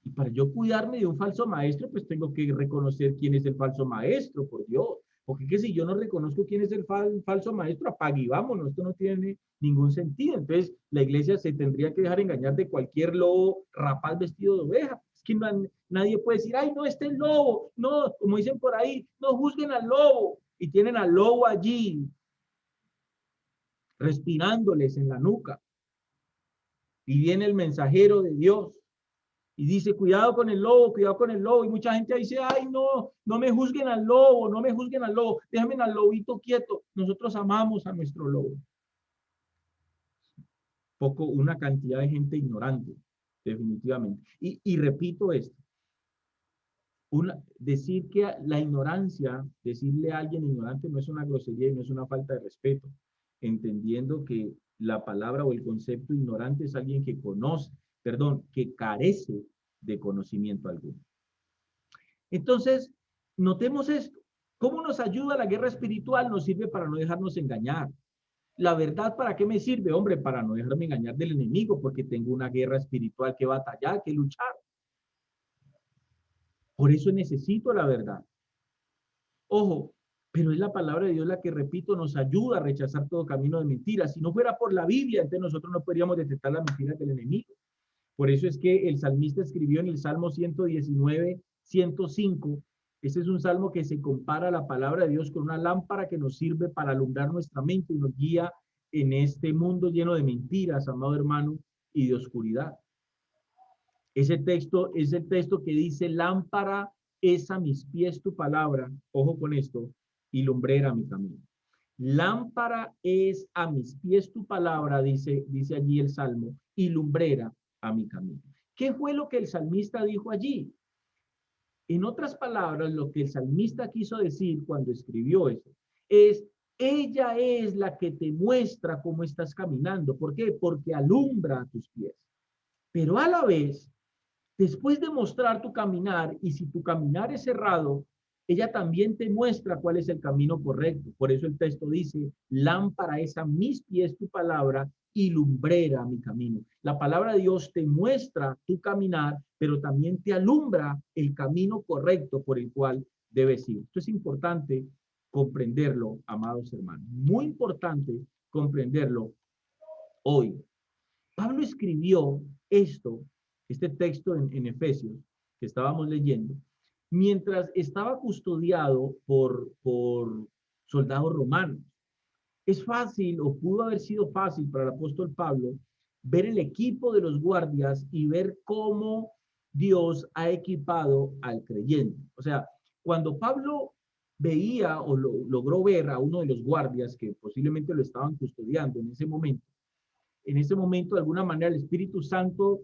Y para yo cuidarme de un falso maestro, pues tengo que reconocer quién es el falso maestro, por Dios. Porque que si yo no reconozco quién es el falso maestro, apague y vámonos, esto no tiene ningún sentido. Entonces, la iglesia se tendría que dejar engañar de cualquier lobo rapaz vestido de oveja. Es que nadie puede decir, ay, no, este es el lobo. No, como dicen por ahí, no juzguen al lobo. Y tienen al lobo allí, respirándoles en la nuca. Y viene el mensajero de Dios y dice, cuidado con el lobo, cuidado con el lobo. Y mucha gente dice, ay, no, no me juzguen al lobo, no me juzguen al lobo, déjenme al lobito quieto. Nosotros amamos a nuestro lobo. Una cantidad de gente ignorante, definitivamente. Y repito esto, decir que la ignorancia, decirle a alguien ignorante no es una grosería y no es una falta de respeto, entendiendo que la palabra o el concepto ignorante es alguien que conoce, perdón, que carece de conocimiento alguno. Entonces, notemos esto. ¿Cómo nos ayuda la guerra espiritual? Nos sirve para no dejarnos engañar. La verdad, ¿para qué me sirve? Hombre, para no dejarme engañar del enemigo, porque tengo una guerra espiritual que batallar, que luchar. Por eso necesito la verdad. Ojo, pero es la palabra de Dios la que, repito, nos ayuda a rechazar todo camino de mentiras. Si no fuera por la Biblia, entonces nosotros no podríamos detectar las mentiras del enemigo. Por eso es que el salmista escribió en el Salmo 119, 105. Ese es un salmo que se compara a la palabra de Dios con una lámpara que nos sirve para alumbrar nuestra mente y nos guía en este mundo lleno de mentiras, amado hermano, y de oscuridad. Ese texto es el texto que dice, lámpara es a mis pies tu palabra, ojo con esto, y lumbrera mi camino. Lámpara es a mis pies tu palabra, dice allí el Salmo, y lumbrera a mi camino. ¿Qué fue lo que el salmista dijo allí? En otras palabras, lo que el salmista quiso decir cuando escribió eso es, ella es la que te muestra cómo estás caminando. ¿Por qué? Porque alumbra a tus pies. Pero a la vez, después de mostrar tu caminar, y si tu caminar es cerrado, ella también te muestra cuál es el camino correcto. Por eso el texto dice, lámpara es a mis pies tu palabra y lumbrera mi camino. La palabra de Dios te muestra tu caminar, pero también te alumbra el camino correcto por el cual debes ir. Esto es importante comprenderlo, amados hermanos. Muy importante comprenderlo hoy. Pablo escribió este texto en Efesios que estábamos leyendo, mientras estaba custodiado por soldados romanos. Es fácil, o pudo haber sido fácil para el apóstol Pablo, ver el equipo de los guardias y ver cómo Dios ha equipado al creyente. O sea, cuando Pablo veía o logró ver a uno de los guardias que posiblemente lo estaban custodiando en ese momento, de alguna manera, el Espíritu Santo,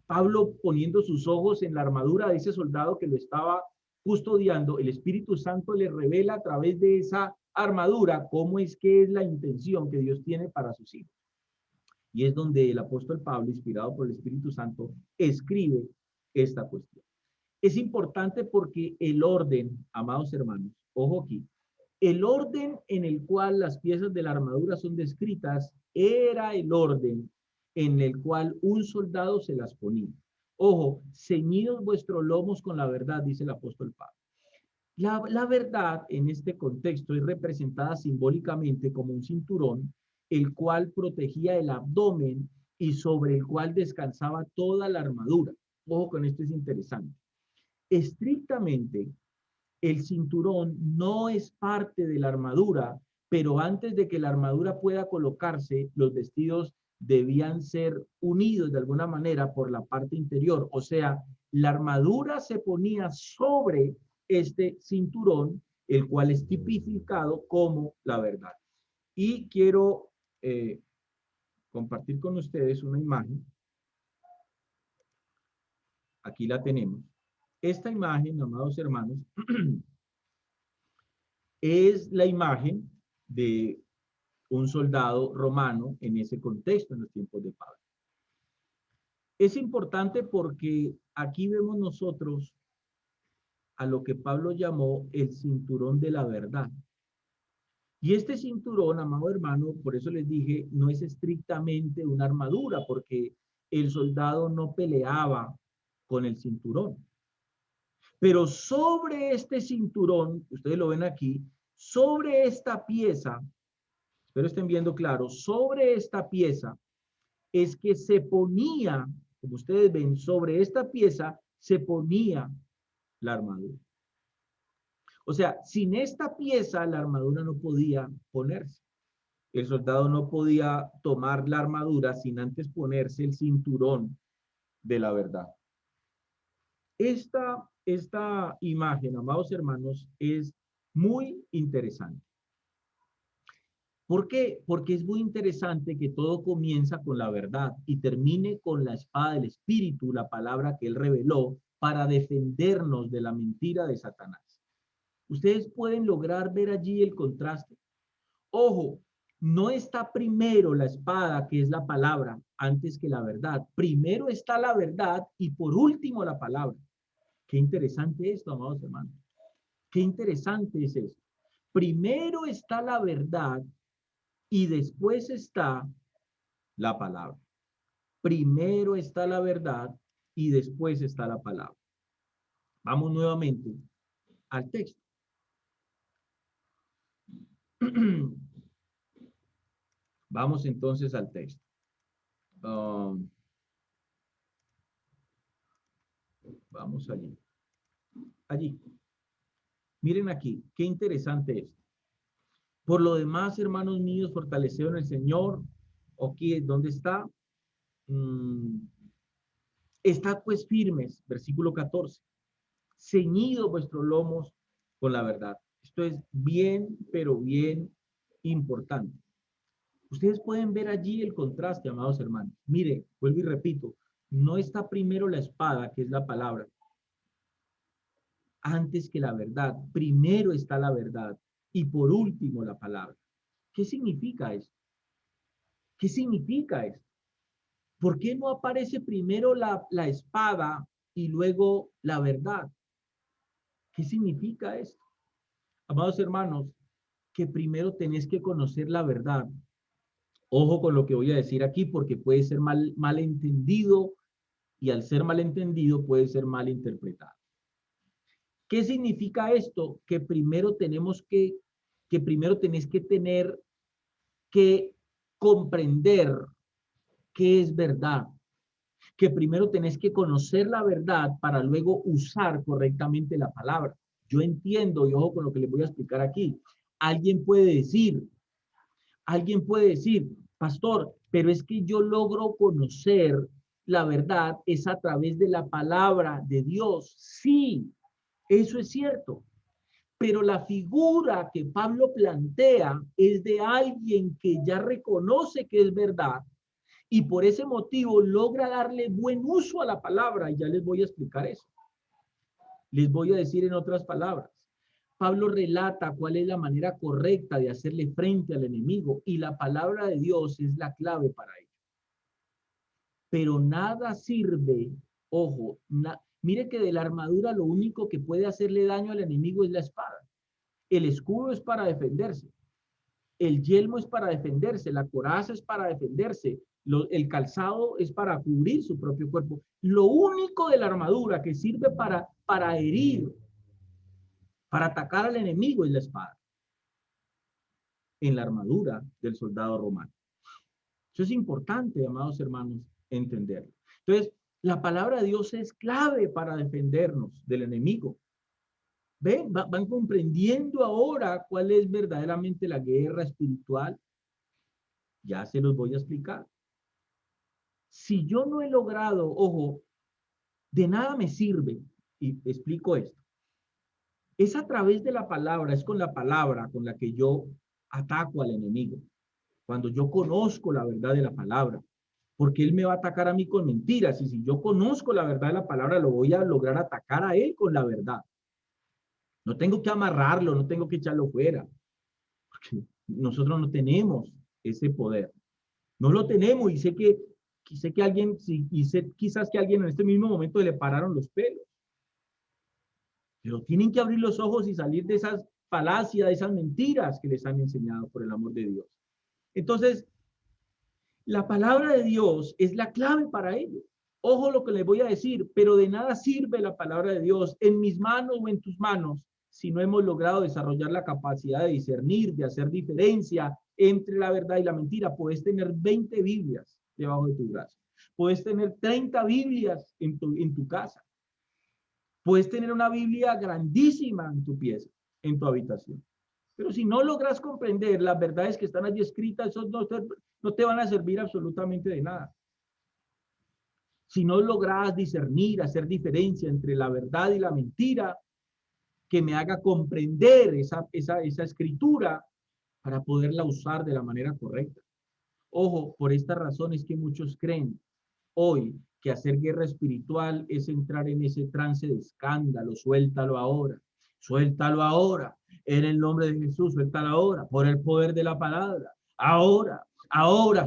Pablo poniendo sus ojos en la armadura de ese soldado que lo estaba custodiando, el Espíritu Santo le revela a través de esa armadura cómo es que es la intención que Dios tiene para sus hijos. Y es donde el apóstol Pablo, inspirado por el Espíritu Santo, escribe esta cuestión. Es importante porque el orden, amados hermanos, ojo aquí, el orden en el cual las piezas de la armadura son descritas era el orden en el cual un soldado se las ponía. Ojo, ceñidos vuestros lomos con la verdad, dice el apóstol Pablo. La verdad en este contexto es representada simbólicamente como un cinturón, el cual protegía el abdomen y sobre el cual descansaba toda la armadura. Ojo con esto, es interesante. Estrictamente, el cinturón no es parte de la armadura, pero antes de que la armadura pueda colocarse, los vestidos debían ser unidos de alguna manera por la parte interior. O sea, la armadura se ponía sobre este cinturón, el cual es tipificado como la verdad. Y quiero compartir con ustedes una imagen. Aquí la tenemos. Esta imagen, amados hermanos, es la imagen de un soldado romano en ese contexto, en los tiempos de Pablo. Es importante porque aquí vemos nosotros a lo que Pablo llamó el cinturón de la verdad. Y este cinturón, amado hermano, por eso les dije, no es estrictamente una armadura, porque el soldado no peleaba con el cinturón. Pero sobre este cinturón, ustedes lo ven aquí, sobre esta pieza, espero estén viendo claro, sobre esta pieza es que se ponía, como ustedes ven, sobre esta pieza se ponía la armadura. O sea, sin esta pieza la armadura no podía ponerse. El soldado no podía tomar la armadura sin antes ponerse el cinturón de la verdad. Esta imagen, amados hermanos, es muy interesante. ¿Por qué? Porque es muy interesante que todo comienza con la verdad y termine con la espada del Espíritu, la palabra que él reveló para defendernos de la mentira de Satanás. Ustedes pueden lograr ver allí el contraste. Ojo, no está primero la espada, que es la palabra, antes que la verdad. Primero está la verdad y por último la palabra. Qué interesante esto, amados hermanos. Qué interesante es esto. Primero está la verdad y después está la palabra. Primero está la verdad y después está la palabra. Vamos nuevamente al texto. Vamos entonces al texto. Vamos allí. Allí. Miren aquí, qué interesante es. Por lo demás, hermanos míos, fortaleceos en el Señor. Aquí, ¿dónde está? Estad pues firmes, versículo 14. Ceñidos vuestros lomos con la verdad. Esto es bien, pero bien importante. Ustedes pueden ver allí el contraste, amados hermanos. Mire, vuelvo y repito, no está primero la espada, que es la palabra, antes que la verdad. Primero está la verdad y por último la palabra. ¿Qué significa eso? ¿Qué significa eso? ¿Por qué no aparece primero la espada y luego la verdad? ¿Qué significa esto? Amados hermanos, que primero tenés que conocer la verdad. Ojo con lo que voy a decir aquí porque puede ser mal entendido y al ser mal entendido puede ser mal interpretado. ¿Qué significa esto? Que primero primero tenés que tener que comprender qué es verdad. Que primero tenés que conocer la verdad para luego usar correctamente la palabra. Yo entiendo, y ojo con lo que les voy a explicar aquí. Alguien puede decir, pastor, pero es que yo logro conocer la verdad es a través de la palabra de Dios. Sí, eso es cierto. Pero la figura que Pablo plantea es de alguien que ya reconoce que es verdad y por ese motivo logra darle buen uso a la palabra. Y ya les voy a explicar eso. Les voy a decir en otras palabras. Pablo relata cuál es la manera correcta de hacerle frente al enemigo y la palabra de Dios es la clave para ello. Pero nada sirve, ojo, mire que de la armadura lo único que puede hacerle daño al enemigo es la espada. El escudo es para defenderse, el yelmo es para defenderse, la coraza es para defenderse, el calzado es para cubrir su propio cuerpo. Lo único de la armadura que sirve para herir, para atacar al enemigo es la espada. En la armadura del soldado romano. Eso es importante, amados hermanos, entenderlo. Entonces, la palabra de Dios es clave para defendernos del enemigo. ¿Ven? Van comprendiendo ahora cuál es verdaderamente la guerra espiritual. Ya se los voy a explicar. Si yo no he logrado, ojo, de nada me sirve, y explico esto. Es a través de la palabra, es con la palabra con la que yo ataco al enemigo. Cuando yo conozco la verdad de la palabra, porque él me va a atacar a mí con mentiras, y si yo conozco la verdad de la palabra, lo voy a lograr atacar a él con la verdad. No tengo que amarrarlo, no tengo que echarlo fuera, porque nosotros no tenemos ese poder. No lo tenemos y sé que alguien, y sé quizás que alguien en este mismo momento le pararon los pelos. Pero tienen que abrir los ojos y salir de esas falacias, de esas mentiras que les han enseñado por el amor de Dios. Entonces, la palabra de Dios es la clave para ello. Ojo lo que les voy a decir, pero de nada sirve la palabra de Dios en mis manos o en tus manos si no hemos logrado desarrollar la capacidad de discernir, de hacer diferencia entre la verdad y la mentira. Puedes tener 20 Biblias debajo de tu brazo. Puedes tener 30 Biblias en tu casa. Puedes tener una Biblia grandísima en tu pieza, en tu habitación. Pero si no logras comprender las verdades que están allí escritas, eso no te van a servir absolutamente de nada. Si no logras discernir, hacer diferencia entre la verdad y la mentira, que me haga comprender esa escritura para poderla usar de la manera correcta. Ojo, por esta razón es que muchos creen hoy que hacer guerra espiritual es entrar en ese trance de escándalo. Suéltalo ahora, en el nombre de Jesús, suéltalo ahora, por el poder de la palabra, ahora,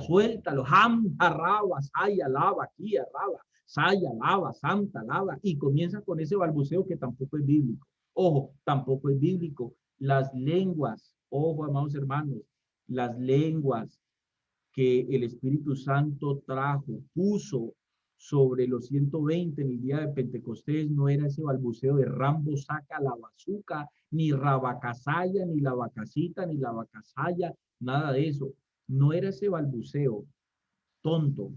suéltalo, ham, arraba, saya, lava, aquí, arraba, saya, lava, santa, lava, y comienza con ese balbuceo que tampoco es bíblico. Ojo, tampoco es bíblico. Las lenguas, ojo, amados hermanos, las lenguas que el Espíritu Santo puso sobre los 120 en el día de Pentecostés, no era ese balbuceo de Rambo saca la bazuca, ni rabacasaya, ni la vacasita, ni la vacasaya, nada de eso. No era ese balbuceo tonto,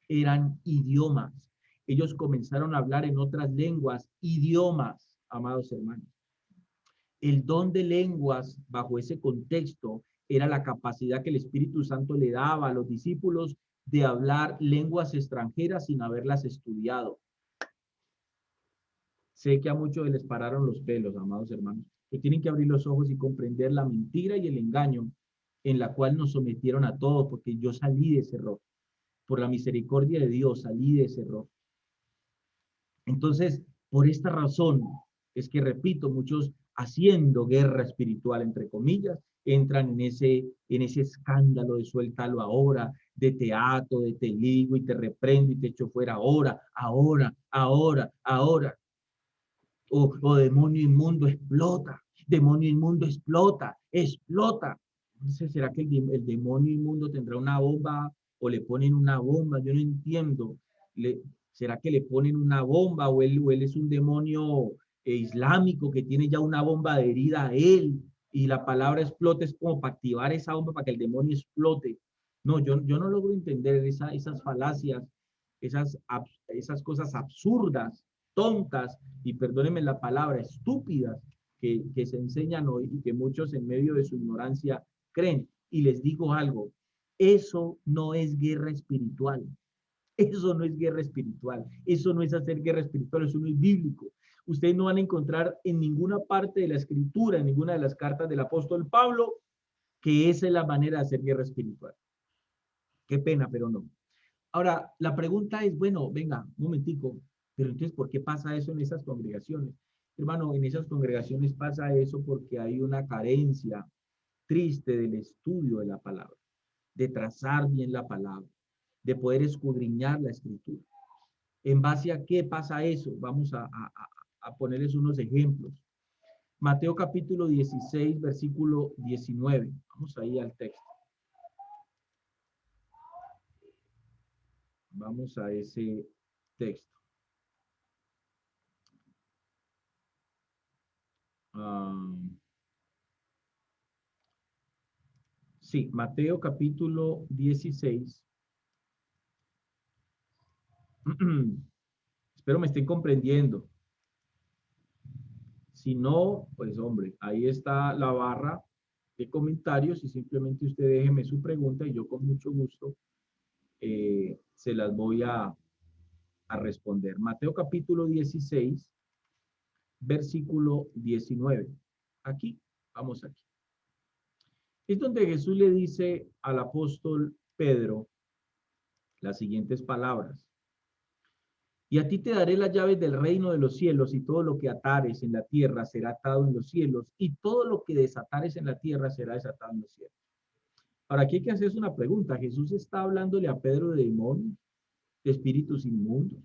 eran idiomas. Ellos comenzaron a hablar en otras lenguas, idiomas, amados hermanos. El don de lenguas, bajo ese contexto, era la capacidad que el Espíritu Santo le daba a los discípulos de hablar lenguas extranjeras sin haberlas estudiado. Sé que a muchos les pararon los pelos, amados hermanos, que tienen que abrir los ojos y comprender la mentira y el engaño en la cual nos sometieron a todos, porque yo salí de ese error. Por la misericordia de Dios salí de ese error. Entonces, por esta razón es que, repito, muchos haciendo guerra espiritual, entre comillas, entran en ese escándalo de suéltalo ahora, de teatro, de te ligo y te reprendo y te echo fuera ahora. O demonio inmundo explota. Entonces, ¿será que el demonio inmundo tendrá una bomba o le ponen una bomba? Yo no entiendo. ¿Será que le ponen una bomba o él es un demonio islámico que tiene ya una bomba adherida a él y la palabra explota es como para activar esa bomba para que el demonio explote? No, yo no logro entender esas falacias, esas cosas absurdas, tontas y perdónenme la palabra, estúpidas que se enseñan hoy y que muchos en medio de su ignorancia creen. Y les digo algo, eso no es guerra espiritual. Eso no es guerra espiritual. Eso no es hacer guerra espiritual. Eso no es bíblico. Ustedes no van a encontrar en ninguna parte de la escritura, en ninguna de las cartas del apóstol Pablo, que esa es la manera de hacer guerra espiritual. Qué pena, pero no. Ahora, la pregunta es, bueno, venga, un momentico, pero entonces, ¿por qué pasa eso en esas congregaciones? Hermano, en esas congregaciones pasa eso porque hay una carencia triste del estudio de la palabra, de trazar bien la palabra, de poder escudriñar la escritura. ¿En base a qué pasa eso? Vamos a ponerles unos ejemplos. Mateo capítulo 16, versículo 19. Vamos ahí al texto. Vamos a ese texto. Sí, Mateo capítulo 16. Espero me estén comprendiendo. Si no, pues hombre, ahí está la barra de comentarios y simplemente usted déjeme su pregunta y yo con mucho gusto se las voy a responder. Mateo capítulo 16, versículo 19. Aquí, vamos aquí. Es donde Jesús le dice al apóstol Pedro las siguientes palabras. Y a ti te daré las llaves del reino de los cielos, y todo lo que atares en la tierra será atado en los cielos, y todo lo que desatares en la tierra será desatado en los cielos. Ahora, aquí hay que hacerse una pregunta. ¿Jesús está hablándole a Pedro de demonios, de espíritus inmundos?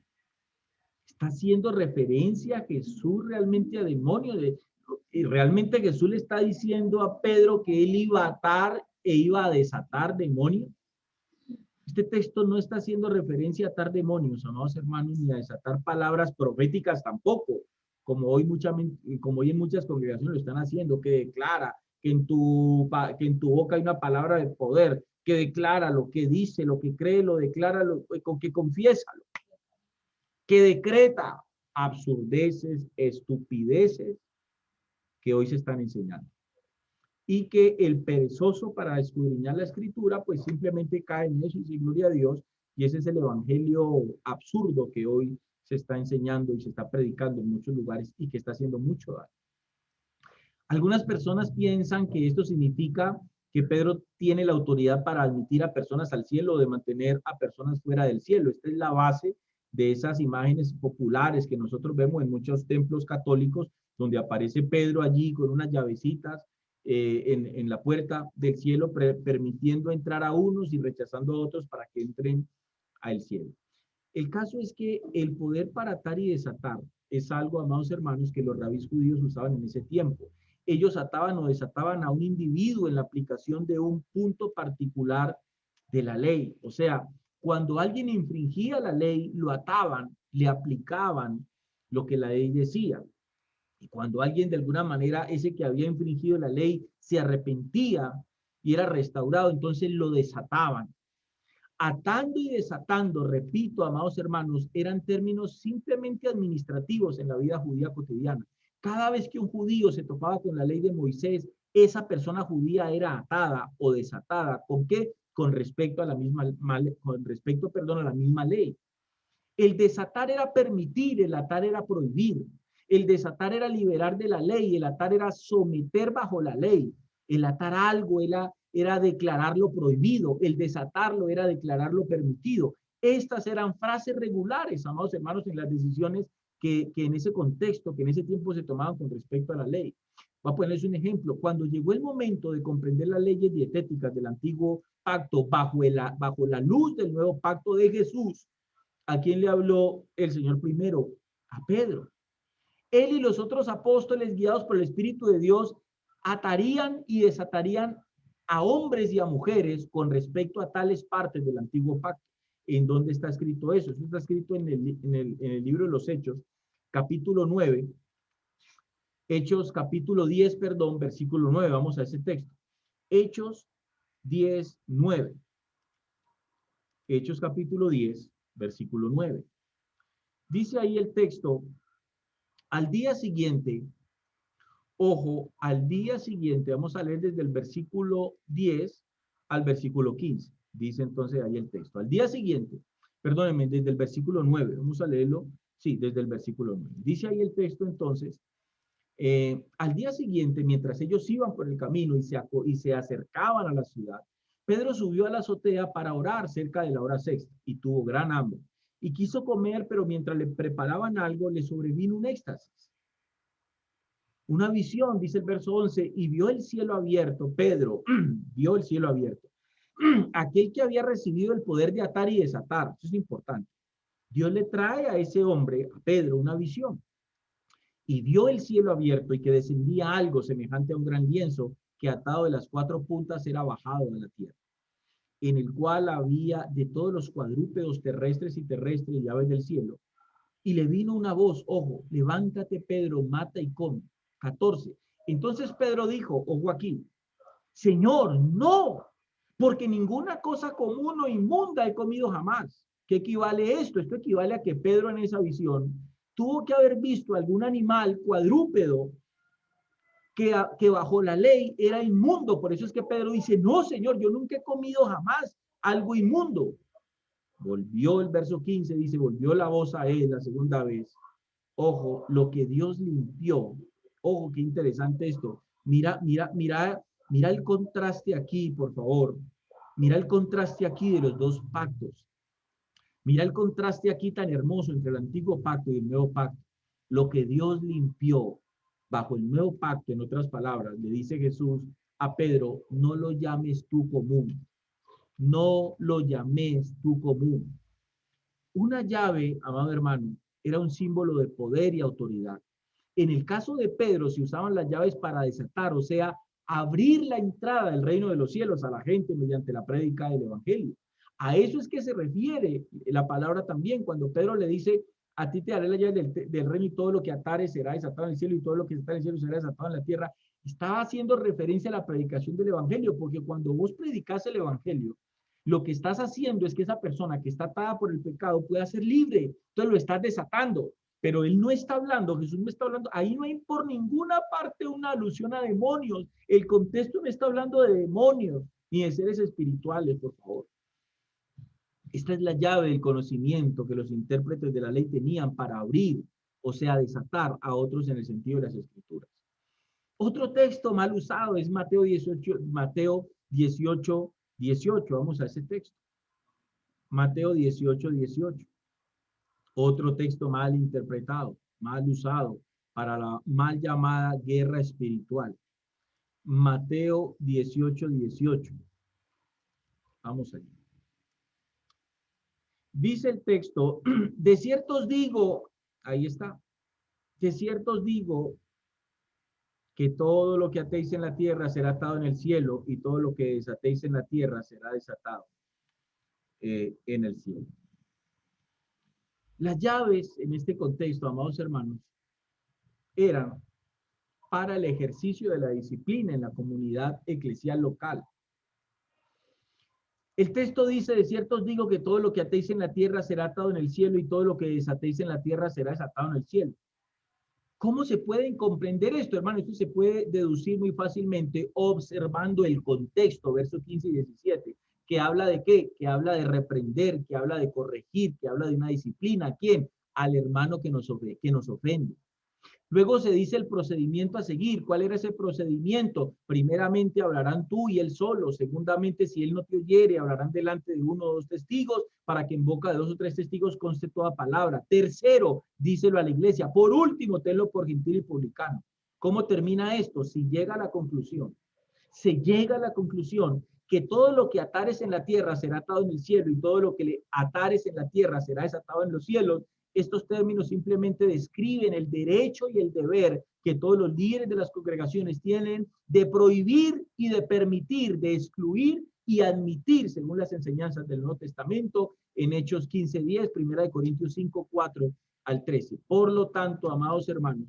¿Está haciendo referencia a Jesús realmente a demonios? Y realmente Jesús le está diciendo a Pedro que él iba a atar e iba a desatar demonios. Este texto no está haciendo referencia a atar demonios, amados hermanos, ni a desatar palabras proféticas tampoco, como hoy en muchas congregaciones lo están haciendo, que declara que que en tu boca hay una palabra de poder, que declara lo que dice, lo que cree, lo declara, con que confiesa, que decreta absurdeces, estupideces que hoy se están enseñando. Y que el perezoso para escudriñar la escritura, pues simplemente cae en eso y dice gloria a Dios. Y ese es el evangelio absurdo que hoy se está enseñando y se está predicando en muchos lugares y que está haciendo mucho daño. Algunas personas piensan que esto significa que Pedro tiene la autoridad para admitir a personas al cielo o de mantener a personas fuera del cielo. Esta es la base de esas imágenes populares que nosotros vemos en muchos templos católicos, donde aparece Pedro allí con unas llavecitas en la puerta del cielo, permitiendo entrar a unos y rechazando a otros para que entren al cielo. El caso es que el poder para atar y desatar es algo, amados hermanos, que los rabís judíos usaban en ese tiempo. Ellos ataban o desataban a un individuo en la aplicación de un punto particular de la ley. O sea, cuando alguien infringía la ley, lo ataban, le aplicaban lo que la ley decía. Y cuando alguien de alguna manera, ese que había infringido la ley, se arrepentía y era restaurado, entonces lo desataban. Atando y desatando, repito, amados hermanos, eran términos simplemente administrativos en la vida judía cotidiana. Cada vez que un judío se topaba con la ley de Moisés, esa persona judía era atada o desatada. ¿Con qué? Con respecto a la misma, a la misma ley. El desatar era permitir, el atar era prohibir. El desatar era liberar de la ley, el atar era someter bajo la ley. El atar algo era declararlo prohibido, el desatarlo era declararlo permitido. Estas eran frases regulares, amados hermanos, en las decisiones que en ese contexto, que en ese tiempo se tomaban con respecto a la ley. Voy a ponerles un ejemplo. Cuando llegó el momento de comprender las leyes dietéticas del antiguo pacto bajo la luz del nuevo pacto de Jesús, ¿a quién le habló el Señor primero? A Pedro. Él y los otros apóstoles, guiados por el Espíritu de Dios, atarían y desatarían a hombres y a mujeres con respecto a tales partes del antiguo pacto. ¿En dónde está escrito eso? Eso está escrito en el libro de los Hechos, capítulo 9. Hechos, capítulo 10, perdón, versículo 9. Vamos a ese texto. Hechos 10, 9. Hechos, capítulo 10, versículo 9. Dice ahí el texto, al día siguiente, ojo, al día siguiente, vamos a leer desde el versículo 10 al versículo 15. Dice entonces ahí el texto. Al día siguiente, perdónenme, desde el versículo 9, vamos a leerlo, sí, desde el versículo 9. Dice ahí el texto entonces, al día siguiente, mientras ellos iban por el camino y se acercaban a la ciudad, Pedro subió a la azotea para orar cerca de la hora sexta y tuvo gran hambre. Y quiso comer, pero mientras le preparaban algo, le sobrevino un éxtasis. Una visión, dice el verso 11, y vio el cielo abierto, Pedro, vio el cielo abierto. Aquel que había recibido el poder de atar y desatar, eso es importante. Dios le trae a ese hombre, a Pedro, una visión. Y vio el cielo abierto y que descendía algo semejante a un gran lienzo que atado de las cuatro puntas era bajado a la tierra, en el cual había de todos los cuadrúpedos terrestres y terrestres y aves del cielo. Y le vino una voz, ojo, levántate Pedro, mata y come. 14. Entonces Pedro dijo, ojo aquí, Señor, no, porque ninguna cosa común o inmunda he comido jamás. ¿Qué equivale esto? Esto equivale a que Pedro en esa visión tuvo que haber visto algún animal cuadrúpedo que bajo la ley era inmundo. Por eso es que Pedro dice, no, Señor, yo nunca he comido jamás algo inmundo. Volvió el verso 15, dice, volvió la voz a él la segunda vez. Ojo, lo que Dios limpió. Ojo, qué interesante esto. Mira el contraste aquí, por favor. Mira el contraste aquí de los dos pactos. Mira el contraste aquí tan hermoso entre el antiguo pacto y el nuevo pacto. Lo que Dios limpió bajo el nuevo pacto, en otras palabras, le dice Jesús a Pedro, no lo llames tú común, no lo llames tú común. Una llave, amado hermano, era un símbolo de poder y autoridad. En el caso de Pedro, se usaban las llaves para desatar, o sea, abrir la entrada del reino de los cielos a la gente mediante la prédica del evangelio. A eso es que se refiere la palabra también, cuando Pedro le dice, a ti te daré la llave del reino y todo lo que atares será desatado en el cielo y todo lo que está en el cielo será desatado en la tierra. Estaba haciendo referencia a la predicación del evangelio, porque cuando vos predicas el evangelio, lo que estás haciendo es que esa persona que está atada por el pecado pueda ser libre. Entonces lo estás desatando. Pero él no está hablando, Jesús no está hablando, ahí no hay por ninguna parte una alusión a demonios. El contexto no está hablando de demonios ni de seres espirituales, por favor. Esta es la llave del conocimiento que los intérpretes de la ley tenían para abrir, o sea, desatar a otros en el sentido de las escrituras. Otro texto mal usado es Mateo 18, 18. Vamos a ese texto. Mateo 18, 18. Otro texto mal interpretado, mal usado para la mal llamada guerra espiritual. Mateo 18, 18. Vamos allí. Dice el texto, de cierto os digo, ahí está, de cierto os digo que todo lo que atéis en la tierra será atado en el cielo y todo lo que desatéis en la tierra será desatado en el cielo. Las llaves en este contexto, amados hermanos, eran para el ejercicio de la disciplina en la comunidad eclesial local. El texto dice, de cierto os digo que todo lo que atéis en la tierra será atado en el cielo y todo lo que desatéis en la tierra será desatado en el cielo. ¿Cómo se pueden comprender esto, hermano? Esto se puede deducir muy fácilmente observando el contexto, versos 15 y 17, que habla de qué, que habla de reprender, que habla de corregir, que habla de una disciplina. ¿A quién? Al hermano que nos ofende. Luego se dice el procedimiento a seguir. ¿Cuál era ese procedimiento? Primeramente hablarán tú y él solo. Segundamente, si él no te oyere, hablarán delante de uno o dos testigos para que en boca de dos o tres testigos conste toda palabra. Tercero, díselo a la iglesia. Por último, tenlo por gentil y publicano. ¿Cómo termina esto? Si llega a la conclusión, se llega a la conclusión que todo lo que atares en la tierra será atado en el cielo y todo lo que le atares en la tierra será desatado en los cielos. Estos términos simplemente describen el derecho y el deber que todos los líderes de las congregaciones tienen de prohibir y de permitir, de excluir y admitir, según las enseñanzas del Nuevo Testamento, en Hechos 15:10, 1 Corintios 5:4 al 13. Por lo tanto, amados hermanos,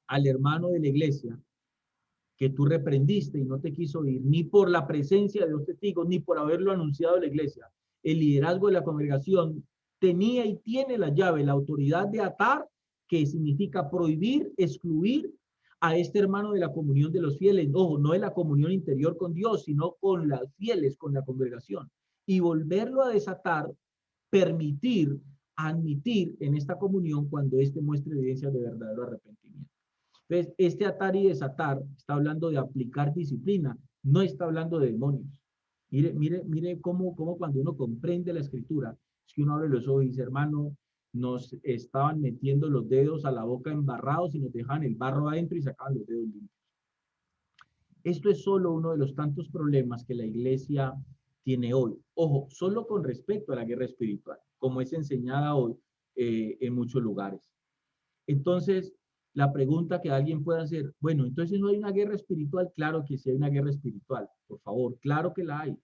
al hermano de la iglesia que tú reprendiste y no te quiso oír, ni por la presencia de los testigos, ni por haberlo anunciado a la iglesia, el liderazgo de la congregación tenía y tiene la llave, la autoridad de atar, que significa prohibir, excluir a este hermano de la comunión de los fieles, no de la comunión interior con Dios, sino con los fieles, con la congregación, y volverlo a desatar, permitir, admitir en esta comunión cuando éste muestre evidencias de verdadero arrepentimiento. Entonces, este atar y desatar está hablando de aplicar disciplina, no está hablando de demonios. Mire cómo cuando uno comprende la escritura, es que uno abre los ojos y dice, hermano, nos estaban metiendo los dedos a la boca embarrados y nos dejaban el barro adentro y sacaban los dedos limpios. Esto es solo uno de los tantos problemas que la iglesia tiene hoy. Ojo, solo con respecto a la guerra espiritual, como es enseñada hoy en muchos lugares. Entonces, la pregunta que alguien puede hacer, bueno, entonces no hay una guerra espiritual. Claro que sí hay una guerra espiritual, por favor, claro que la hay,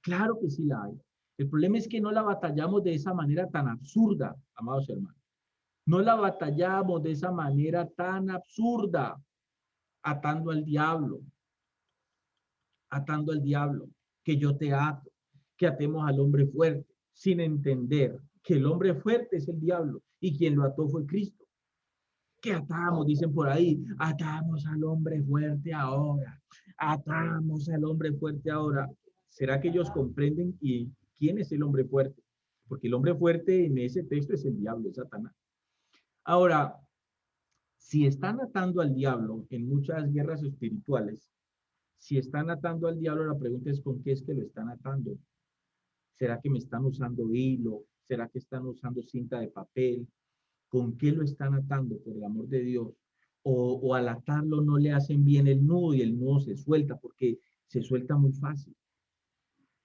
claro que sí la hay. El problema es que no la batallamos de esa manera tan absurda, amados hermanos. No la batallamos de esa manera tan absurda, atando al diablo, que yo te ato, que atemos al hombre fuerte, sin entender que el hombre fuerte es el diablo y quien lo ató fue Cristo. Que atamos, dicen por ahí, atamos al hombre fuerte ahora, atamos al hombre fuerte ahora. ¿Será que ellos comprenden y quién es el hombre fuerte? Porque el hombre fuerte en ese texto es el diablo, es Satanás. Ahora, si están atando al diablo en muchas guerras espirituales, si están atando al diablo, la pregunta es ¿con qué es que lo están atando? ¿Será que me están usando hilo? ¿Será que están usando cinta de papel? ¿Con qué lo están atando, por el amor de Dios? O al atarlo no le hacen bien el nudo y el nudo se suelta porque se suelta muy fácil.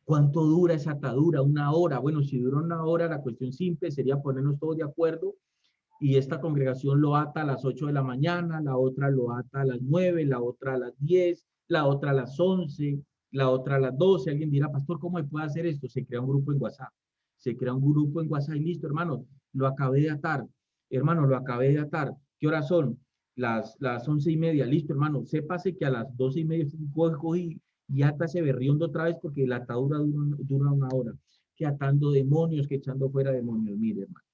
¿Cuánto dura esa atadura? 1 hora. Bueno, si dura 1 hora, la cuestión simple sería ponernos todos de acuerdo y esta congregación lo ata a las 8 de la mañana, la otra lo ata a las 9, la otra a las 10, la otra a las 11, la otra a las 12. Alguien dirá, pastor, ¿cómo se puede hacer esto? Se crea un grupo en WhatsApp. Se crea un grupo en WhatsApp y listo, hermano, lo acabé de atar. Hermano, lo acabé de atar. ¿Qué horas son? Las 11:30. Listo, hermano. Sépase que a las 12:30 coge y ata ese berriondo otra vez porque la atadura dura 1 hora. Que atando demonios, que echando fuera demonios. Mire, hermano,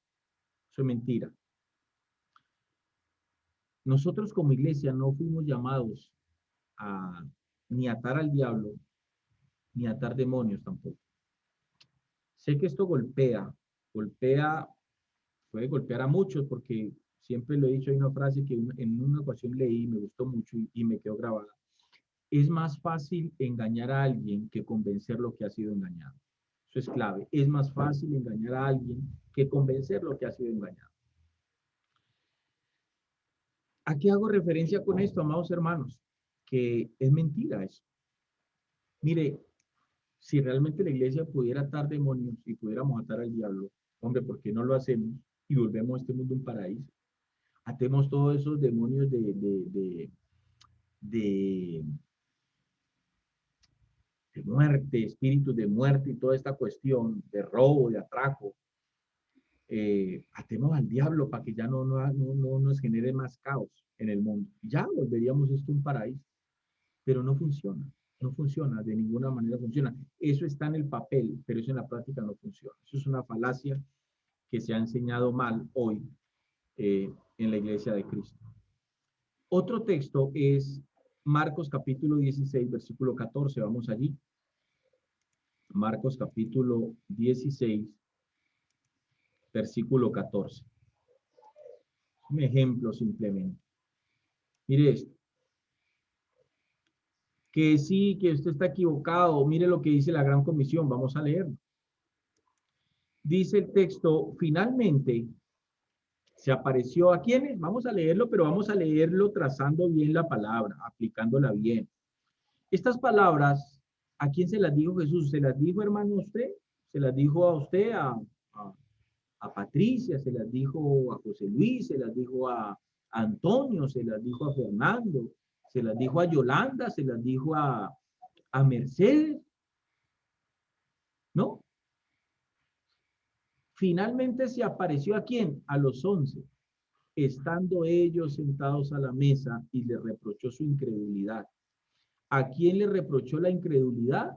eso es mentira. Nosotros como iglesia no fuimos llamados a ni atar al diablo, ni atar demonios tampoco. Sé que esto golpea, puede golpear a muchos porque siempre lo he dicho, hay una frase que en una ocasión leí y me gustó mucho y me quedó grabada. Es más fácil engañar a alguien que convencerlo que ha sido engañado. Eso es clave. Es más fácil engañar a alguien que convencerlo que ha sido engañado. ¿A qué hago referencia con esto, amados hermanos? Que es mentira eso. Mire, si realmente la iglesia pudiera atar demonios y pudiéramos atar al diablo, hombre, ¿por qué no lo hacemos y volvemos a este mundo un paraíso? Atemos todos esos demonios de, de muerte, espíritus de muerte y toda esta cuestión de robo, de atraco. Atemos al diablo para que ya no nos genere más caos en el mundo. Ya volveríamos esto un paraíso, pero no funciona. No funciona, de ninguna manera funciona. Eso está en el papel, pero eso en la práctica no funciona. Eso es una falacia que se ha enseñado mal hoy en la iglesia de Cristo. Otro texto es Marcos capítulo 16, versículo 14. Vamos allí. Marcos capítulo 16, versículo 14. Un ejemplo simplemente. Mire esto. Que sí, que usted está equivocado. Mire lo que dice la Gran Comisión. Vamos a leerlo. Dice el texto, finalmente se apareció a quienes. Vamos a leerlo, pero vamos a leerlo trazando bien la palabra, aplicándola bien. Estas palabras, ¿a quién se las dijo Jesús? ¿Se las dijo, hermano, a usted? ¿Se las dijo a usted, a Patricia? ¿Se las dijo a José Luis? ¿Se las dijo a Antonio? ¿Se las dijo a Fernando? ¿Se las dijo a Yolanda? ¿Se las dijo a Mercedes? ¿No? Finalmente se apareció a quién? A los 11, estando ellos sentados a la mesa y le reprochó su incredulidad. ¿A quién le reprochó la incredulidad?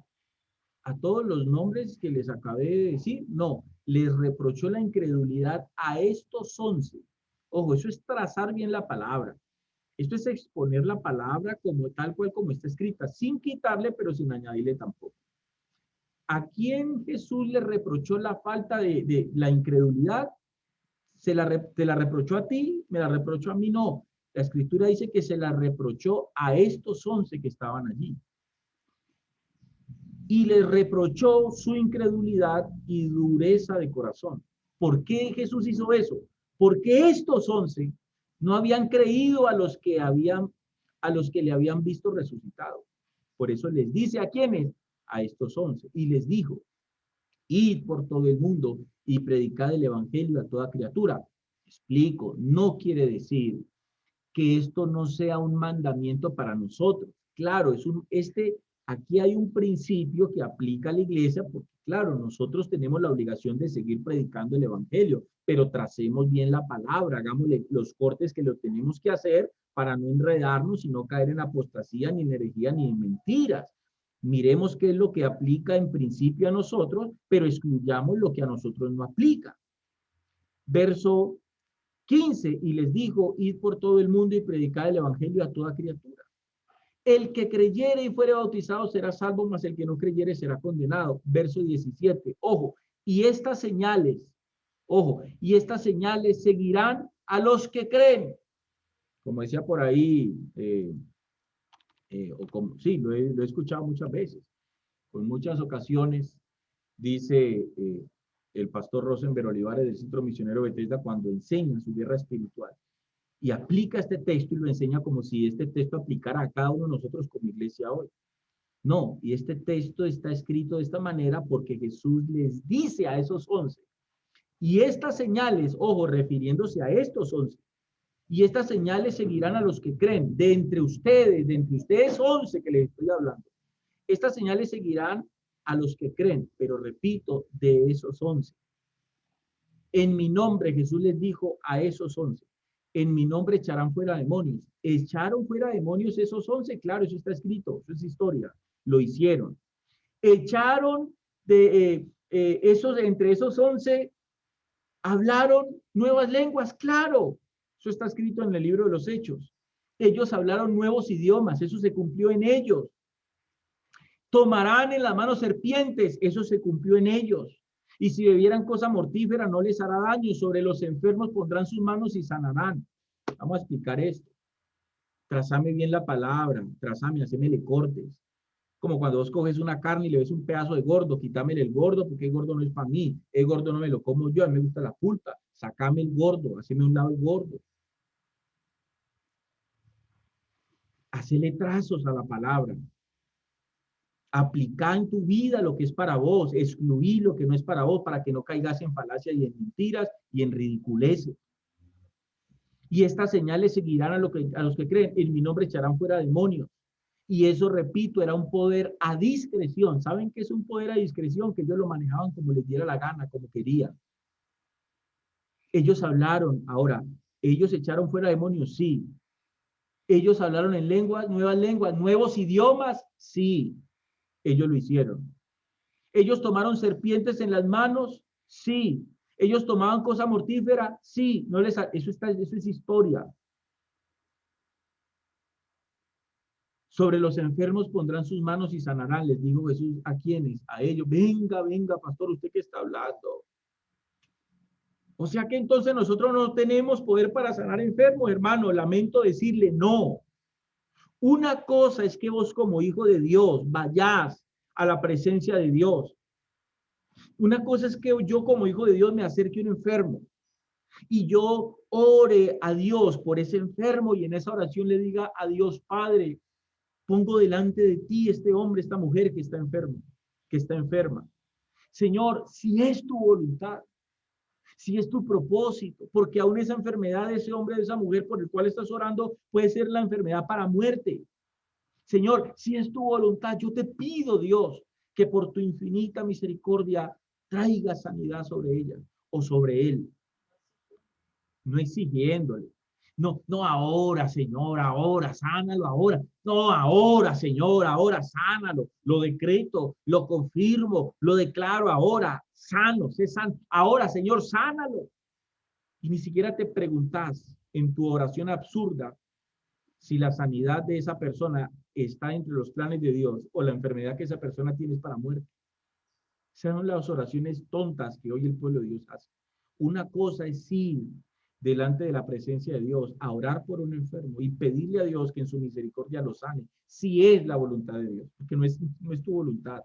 ¿A todos los nombres que les acabé de decir? No, les reprochó la incredulidad a estos 11. Ojo, eso es trazar bien la palabra. Esto es exponer la palabra como tal cual como está escrita, sin quitarle, pero sin añadirle tampoco. ¿A quién Jesús le reprochó la falta de la incredulidad? ¿Te la reprochó a ti? ¿Me la reprochó a mí? No. La escritura dice que se la reprochó a estos 11 que estaban allí. Y les reprochó su incredulidad y dureza de corazón. ¿Por qué Jesús hizo eso? Porque estos 11 no habían creído a los que le habían visto resucitado. Por eso les dice a quiénes, a estos 11, y les dijo, id por todo el mundo y predicad el evangelio a toda criatura. Explico, no quiere decir que esto no sea un mandamiento para nosotros. Claro, aquí hay un principio que aplica a la iglesia, porque claro, nosotros tenemos la obligación de seguir predicando el evangelio, pero tracemos bien la palabra, hagámosle los cortes que lo tenemos que hacer para no enredarnos y no caer en apostasía, ni en herejía, ni en mentiras. Miremos qué es lo que aplica en principio a nosotros, pero excluyamos lo que a nosotros no aplica. Verso 15, y les dijo, id por todo el mundo y predicad el evangelio a toda criatura. El que creyere y fuere bautizado será salvo, mas el que no creyere será condenado. Verso 17, y estas señales seguirán a los que creen. Como decía por ahí, sí, lo he escuchado muchas veces, con muchas ocasiones, Dice el pastor Rosenberg Olivares del Centro Misionero Bethesda cuando enseña su guerra espiritual y aplica este texto y lo enseña como si este texto aplicara a cada uno de nosotros como iglesia hoy. No, y este texto está escrito de esta manera porque Jesús les dice a esos 11, y estas señales, ojo, refiriéndose a estos 11, y estas señales seguirán a los que creen, de entre ustedes 11 que les estoy hablando. Estas señales seguirán a los que creen, pero repito, de esos 11. En mi nombre, Jesús les dijo a esos 11, en mi nombre echarán fuera demonios. ¿Echaron fuera demonios esos 11? Claro, eso está escrito, eso es historia. Lo hicieron. Echaron entre esos 11, hablaron nuevas lenguas, claro. Eso está escrito en el libro de los Hechos. Ellos hablaron nuevos idiomas, eso se cumplió en ellos. Tomarán en la mano serpientes, eso se cumplió en ellos. Y si bebieran cosa mortífera no les hará daño, sobre los enfermos pondrán sus manos y sanarán. Vamos a explicar esto. Trazame bien la palabra, trazame, hacémele cortes. Como cuando vos coges una carne y le ves un pedazo de gordo, quítamele el gordo porque el gordo no es para mí, el gordo no me lo como yo, a mí me gusta la pulpa, sacame el gordo, haceme un lado el gordo. Hacele trazos a la palabra. Aplica en tu vida lo que es para vos, excluí lo que no es para vos, para que no caigas en falacias y en mentiras y en ridiculeces. Y estas señales seguirán a los que creen. En mi nombre echarán fuera demonios. Y eso, repito, era un poder a discreción. ¿Saben qué es un poder a discreción? Que ellos lo manejaban como les diera la gana, como querían. Ellos hablaron, ahora, ellos echaron fuera demonios, sí. Ellos hablaron en lenguas, nuevos idiomas, sí. Ellos lo hicieron. Ellos tomaron serpientes en las manos, sí. Ellos tomaban cosa mortífera, sí. Eso es historia. Sobre los enfermos pondrán sus manos y sanarán, les dijo Jesús. ¿A quiénes? A ellos. Venga, venga, pastor, ¿usted qué está hablando? O sea que entonces nosotros no tenemos poder para sanar enfermos, hermano. Lamento decirle no. Una cosa es que vos como hijo de Dios vayas a la presencia de Dios. Una cosa es que yo como hijo de Dios me acerque a un enfermo y yo ore a Dios por ese enfermo y en esa oración le diga a Dios, Padre, pongo delante de ti este hombre, esta mujer que está enfermo, que está enferma. Señor, si es tu voluntad, si es tu propósito, porque aún esa enfermedad de ese hombre, de esa mujer por el cual estás orando, puede ser la enfermedad para muerte. Señor, si es tu voluntad, yo te pido, Dios, que por tu infinita misericordia traiga sanidad sobre ella o sobre él. No exigiéndole. No, no ahora, Señor, ahora, sánalo ahora. No, ahora, Señor, ahora, sánalo. Lo decreto, lo confirmo, lo declaro ahora. Sano, sé sano. Ahora, Señor, sánalo. Y ni siquiera te preguntas en tu oración absurda si la sanidad de esa persona está entre los planes de Dios o la enfermedad que esa persona tiene es para muerte. Son las oraciones tontas que hoy el pueblo de Dios hace. Una cosa es ir delante de la presencia de Dios, a orar por un enfermo y pedirle a Dios que en su misericordia lo sane, si es la voluntad de Dios, porque no es tu voluntad.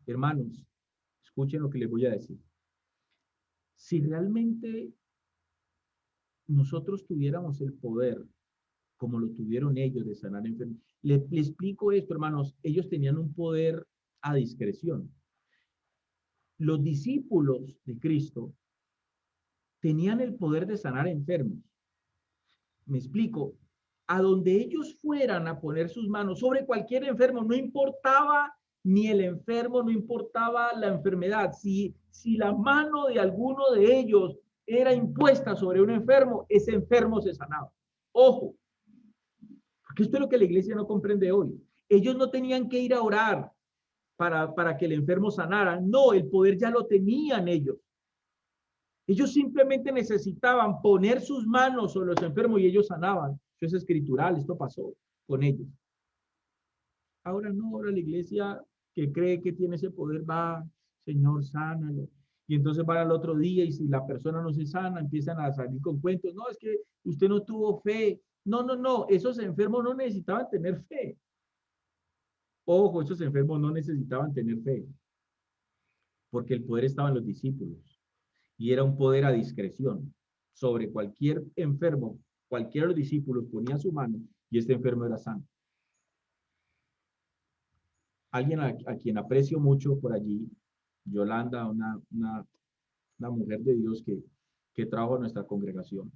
Hermanos, escuchen lo que les voy a decir. Si realmente nosotros tuviéramos el poder, como lo tuvieron ellos, de sanar enfermos, le explico esto, hermanos, ellos tenían un poder a discreción. Los discípulos de Cristo tenían el poder de sanar enfermos. Me explico. A donde ellos fueran a poner sus manos sobre cualquier enfermo, no importaba ni el enfermo, no importaba la enfermedad. Si la mano de alguno de ellos era impuesta sobre un enfermo, ese enfermo se sanaba. Ojo, porque esto es lo que la iglesia no comprende hoy. Ellos no tenían que ir a orar para que el enfermo sanara. No, el poder ya lo tenían ellos. Ellos simplemente necesitaban poner sus manos sobre los enfermos y ellos sanaban. Eso es escritural, esto pasó con ellos. Ahora no, ahora la iglesia que cree que tiene ese poder va, Señor, sánalo. Y entonces van al otro día y si la persona no se sana, empiezan a salir con cuentos. No, es que usted no tuvo fe. No, no, no, esos enfermos no necesitaban tener fe. Ojo, esos enfermos no necesitaban tener fe, porque el poder estaba en los discípulos y era un poder a discreción. Sobre cualquier enfermo, cualquiera de los discípulos ponía su mano y este enfermo era sano. Alguien a quien aprecio mucho por allí, Yolanda, una mujer de Dios que trajo a nuestra congregación,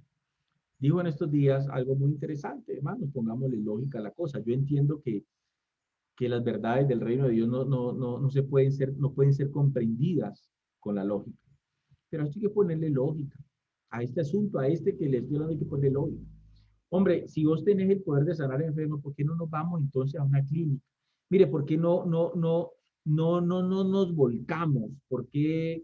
dijo en estos días algo muy interesante, hermanos, pongámosle lógica a la cosa. Yo entiendo que las verdades del reino de Dios no se pueden ser, no pueden ser comprendidas con la lógica. Pero esto hay que ponerle lógica. A este asunto, a este que le estoy hablando, hay que ponerle lógica. Hombre, si vos tenés el poder de sanar enfermos, ¿por qué no nos vamos entonces a una clínica? Mire, ¿por qué no nos volcamos? ¿Por qué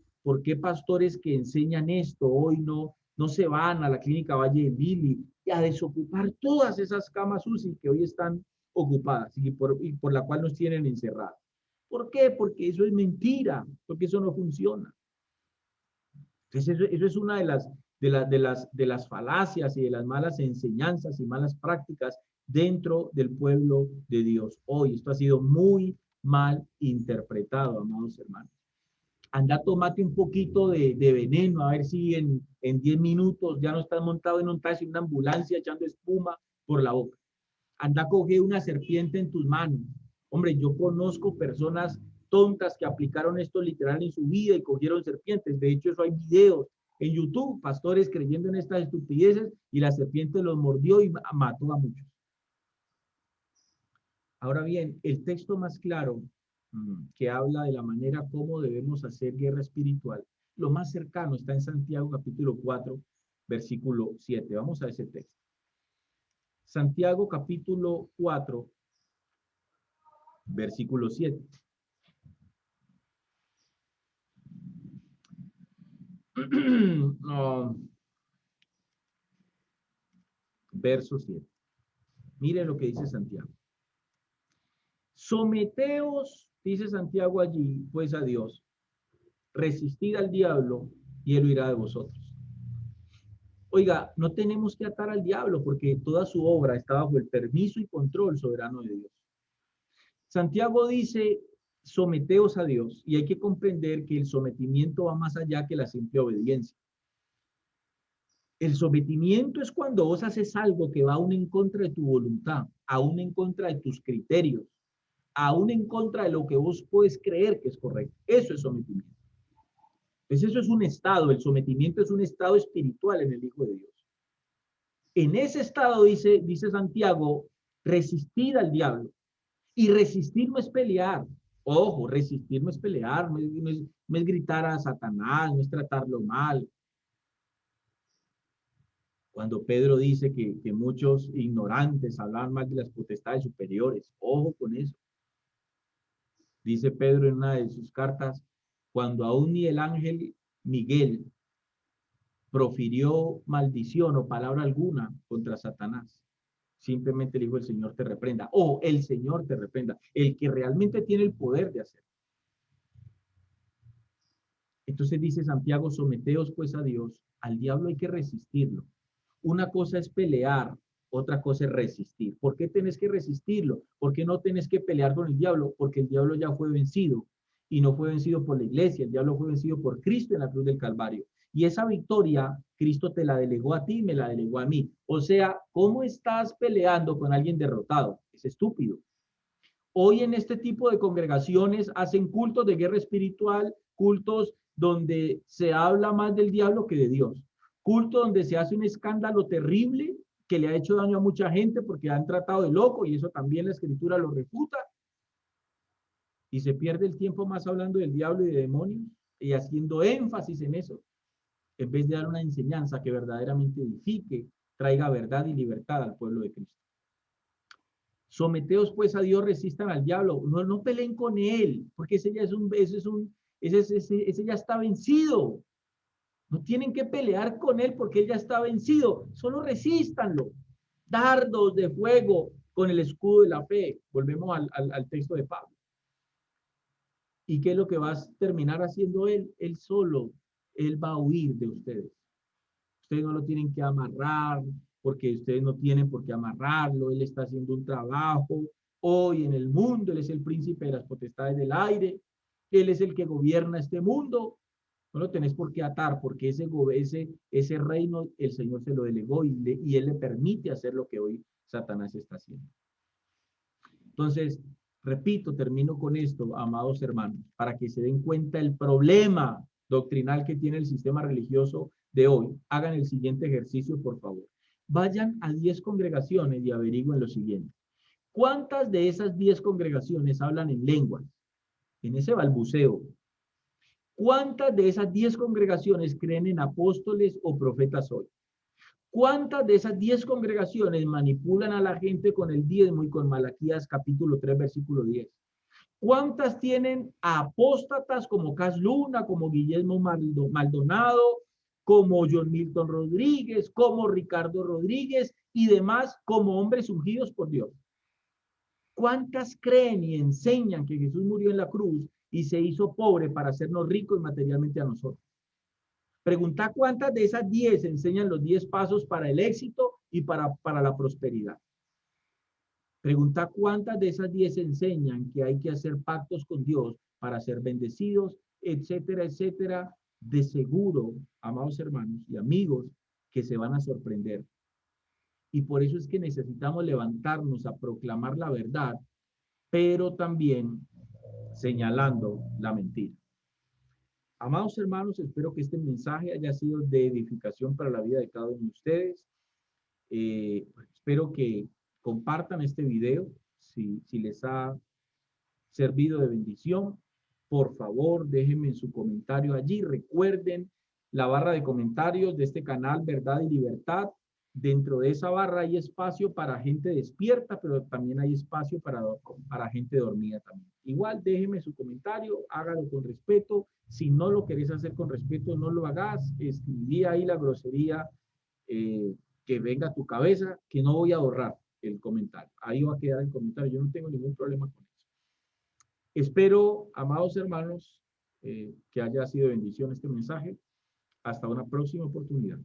pastores que enseñan esto hoy no se van a la clínica Valle de Lili y a desocupar todas esas camas UCI que hoy están ocupadas y por la cual nos tienen encerrados? ¿Por qué? Porque eso es mentira, porque eso no funciona. Entonces, eso es una de las falacias y de las malas enseñanzas y malas prácticas dentro del pueblo de Dios. Hoy esto ha sido muy mal interpretado, amados hermanos. Anda, tomate un poquito de veneno, a ver si en 10 minutos ya no estás montado en un taxi, en una ambulancia echando espuma por la boca. Anda, coge una serpiente en tus manos. Hombre, yo conozco personas tontas que aplicaron esto literal en su vida y cogieron serpientes. De hecho, eso hay videos en YouTube, pastores creyendo en estas estupideces y la serpiente los mordió y mató a muchos. Ahora bien, el texto más claro que habla de la manera como debemos hacer guerra espiritual, lo más cercano está en Santiago capítulo 4, versículo 7. Vamos a ese texto. Santiago capítulo 4, versículo 7. No, verso 7. Mire lo que dice Santiago. Someteos, dice Santiago allí, pues a Dios. Resistid al diablo y él huirá de vosotros. Oiga, no tenemos que atar al diablo porque toda su obra está bajo el permiso y control soberano de Dios. Santiago dice, someteos a Dios, y hay que comprender que el sometimiento va más allá que la simple obediencia. El sometimiento es cuando vos haces algo que va aún en contra de tu voluntad, aún en contra de tus criterios, aún en contra de lo que vos puedes creer que es correcto. Eso es sometimiento. Pues eso es un estado, el sometimiento es un estado espiritual en el Hijo de Dios. En ese estado dice Santiago, resistir al diablo. Y resistir no es pelear. Ojo, resistir no es pelear, no es gritar a Satanás, no es tratarlo mal. Cuando Pedro dice que muchos ignorantes hablan mal de las potestades superiores, ojo con eso. Dice Pedro en una de sus cartas, cuando aún ni el ángel Miguel profirió maldición o palabra alguna contra Satanás, simplemente le dijo el Señor te reprenda, o el Señor te reprenda, el que realmente tiene el poder de hacer. Entonces dice Santiago, someteos pues a Dios, al diablo hay que resistirlo. Una cosa es pelear, otra cosa es resistir. ¿Por qué tenés que resistirlo? ¿Por qué no tenés que pelear con el diablo? Porque el diablo ya fue vencido y no fue vencido por la iglesia, el diablo fue vencido por Cristo en la cruz del Calvario. Y esa victoria, Cristo te la delegó a ti y me la delegó a mí. O sea, ¿cómo estás peleando con alguien derrotado? Es estúpido. Hoy en este tipo de congregaciones hacen cultos de guerra espiritual, cultos donde se habla más del diablo que de Dios, culto donde se hace un escándalo terrible que le ha hecho daño a mucha gente porque han tratado de loco y eso también la escritura lo refuta. Y se pierde el tiempo más hablando del diablo y de demonios y haciendo énfasis en eso, en vez de dar una enseñanza que verdaderamente edifique, traiga verdad y libertad al pueblo de Cristo. Someteos pues a Dios, resistan al diablo, no peleen con él, porque ese ya está vencido. No tienen que pelear con él porque él ya está vencido, solo resístanlo. Dardos de fuego con el escudo de la fe. Volvemos al texto de Pablo. ¿Y qué es lo que va a terminar haciendo él? Él solo, él va a huir de ustedes. Ustedes no lo tienen que amarrar, porque ustedes no tienen por qué amarrarlo, él está haciendo un trabajo hoy en el mundo. Él es el príncipe de las potestades del aire. Él es el que gobierna este mundo. No lo tenés por qué atar, porque ese reino el Señor se lo delegó y Él le permite hacer lo que hoy Satanás está haciendo. Entonces, repito, termino con esto, amados hermanos, para que se den cuenta el problema doctrinal que tiene el sistema religioso de hoy. Hagan el siguiente ejercicio, por favor. Vayan a 10 congregaciones y averigüen lo siguiente. ¿Cuántas de esas 10 congregaciones hablan en lenguas? En ese balbuceo. ¿Cuántas de esas 10 congregaciones creen en apóstoles o profetas hoy? ¿Cuántas de esas 10 congregaciones manipulan a la gente con el diezmo y con Malaquías capítulo 3, versículo 10? ¿Cuántas tienen apóstatas como Cas Luna, como Guillermo Maldonado, como John Milton Rodríguez, como Ricardo Rodríguez y demás como hombres ungidos por Dios? ¿Cuántas creen y enseñan que Jesús murió en la cruz y se hizo pobre para hacernos ricos materialmente a nosotros? Pregunta cuántas de esas 10 enseñan los 10 pasos para el éxito y para la prosperidad. Pregunta cuántas de esas 10 enseñan que hay que hacer pactos con Dios para ser bendecidos, etcétera, etcétera. De seguro, amados hermanos y amigos, que se van a sorprender. Y por eso es que necesitamos levantarnos a proclamar la verdad, pero también señalando la mentira. Amados hermanos, espero que este mensaje haya sido de edificación para la vida de cada uno de ustedes. Espero que compartan este video si les ha servido de bendición. Por favor, déjenme en su comentario allí. Recuerden la barra de comentarios de este canal Verdad y Libertad. Dentro de esa barra hay espacio para gente despierta, pero también hay espacio para gente dormida también. Igual déjeme su comentario, hágalo con respeto. Si no lo querés hacer con respeto, no lo hagas. Escribí ahí la grosería que venga a tu cabeza, que no voy a borrar el comentario. Ahí va a quedar el comentario. Yo no tengo ningún problema con eso. Espero, amados hermanos, que haya sido bendición este mensaje. Hasta una próxima oportunidad.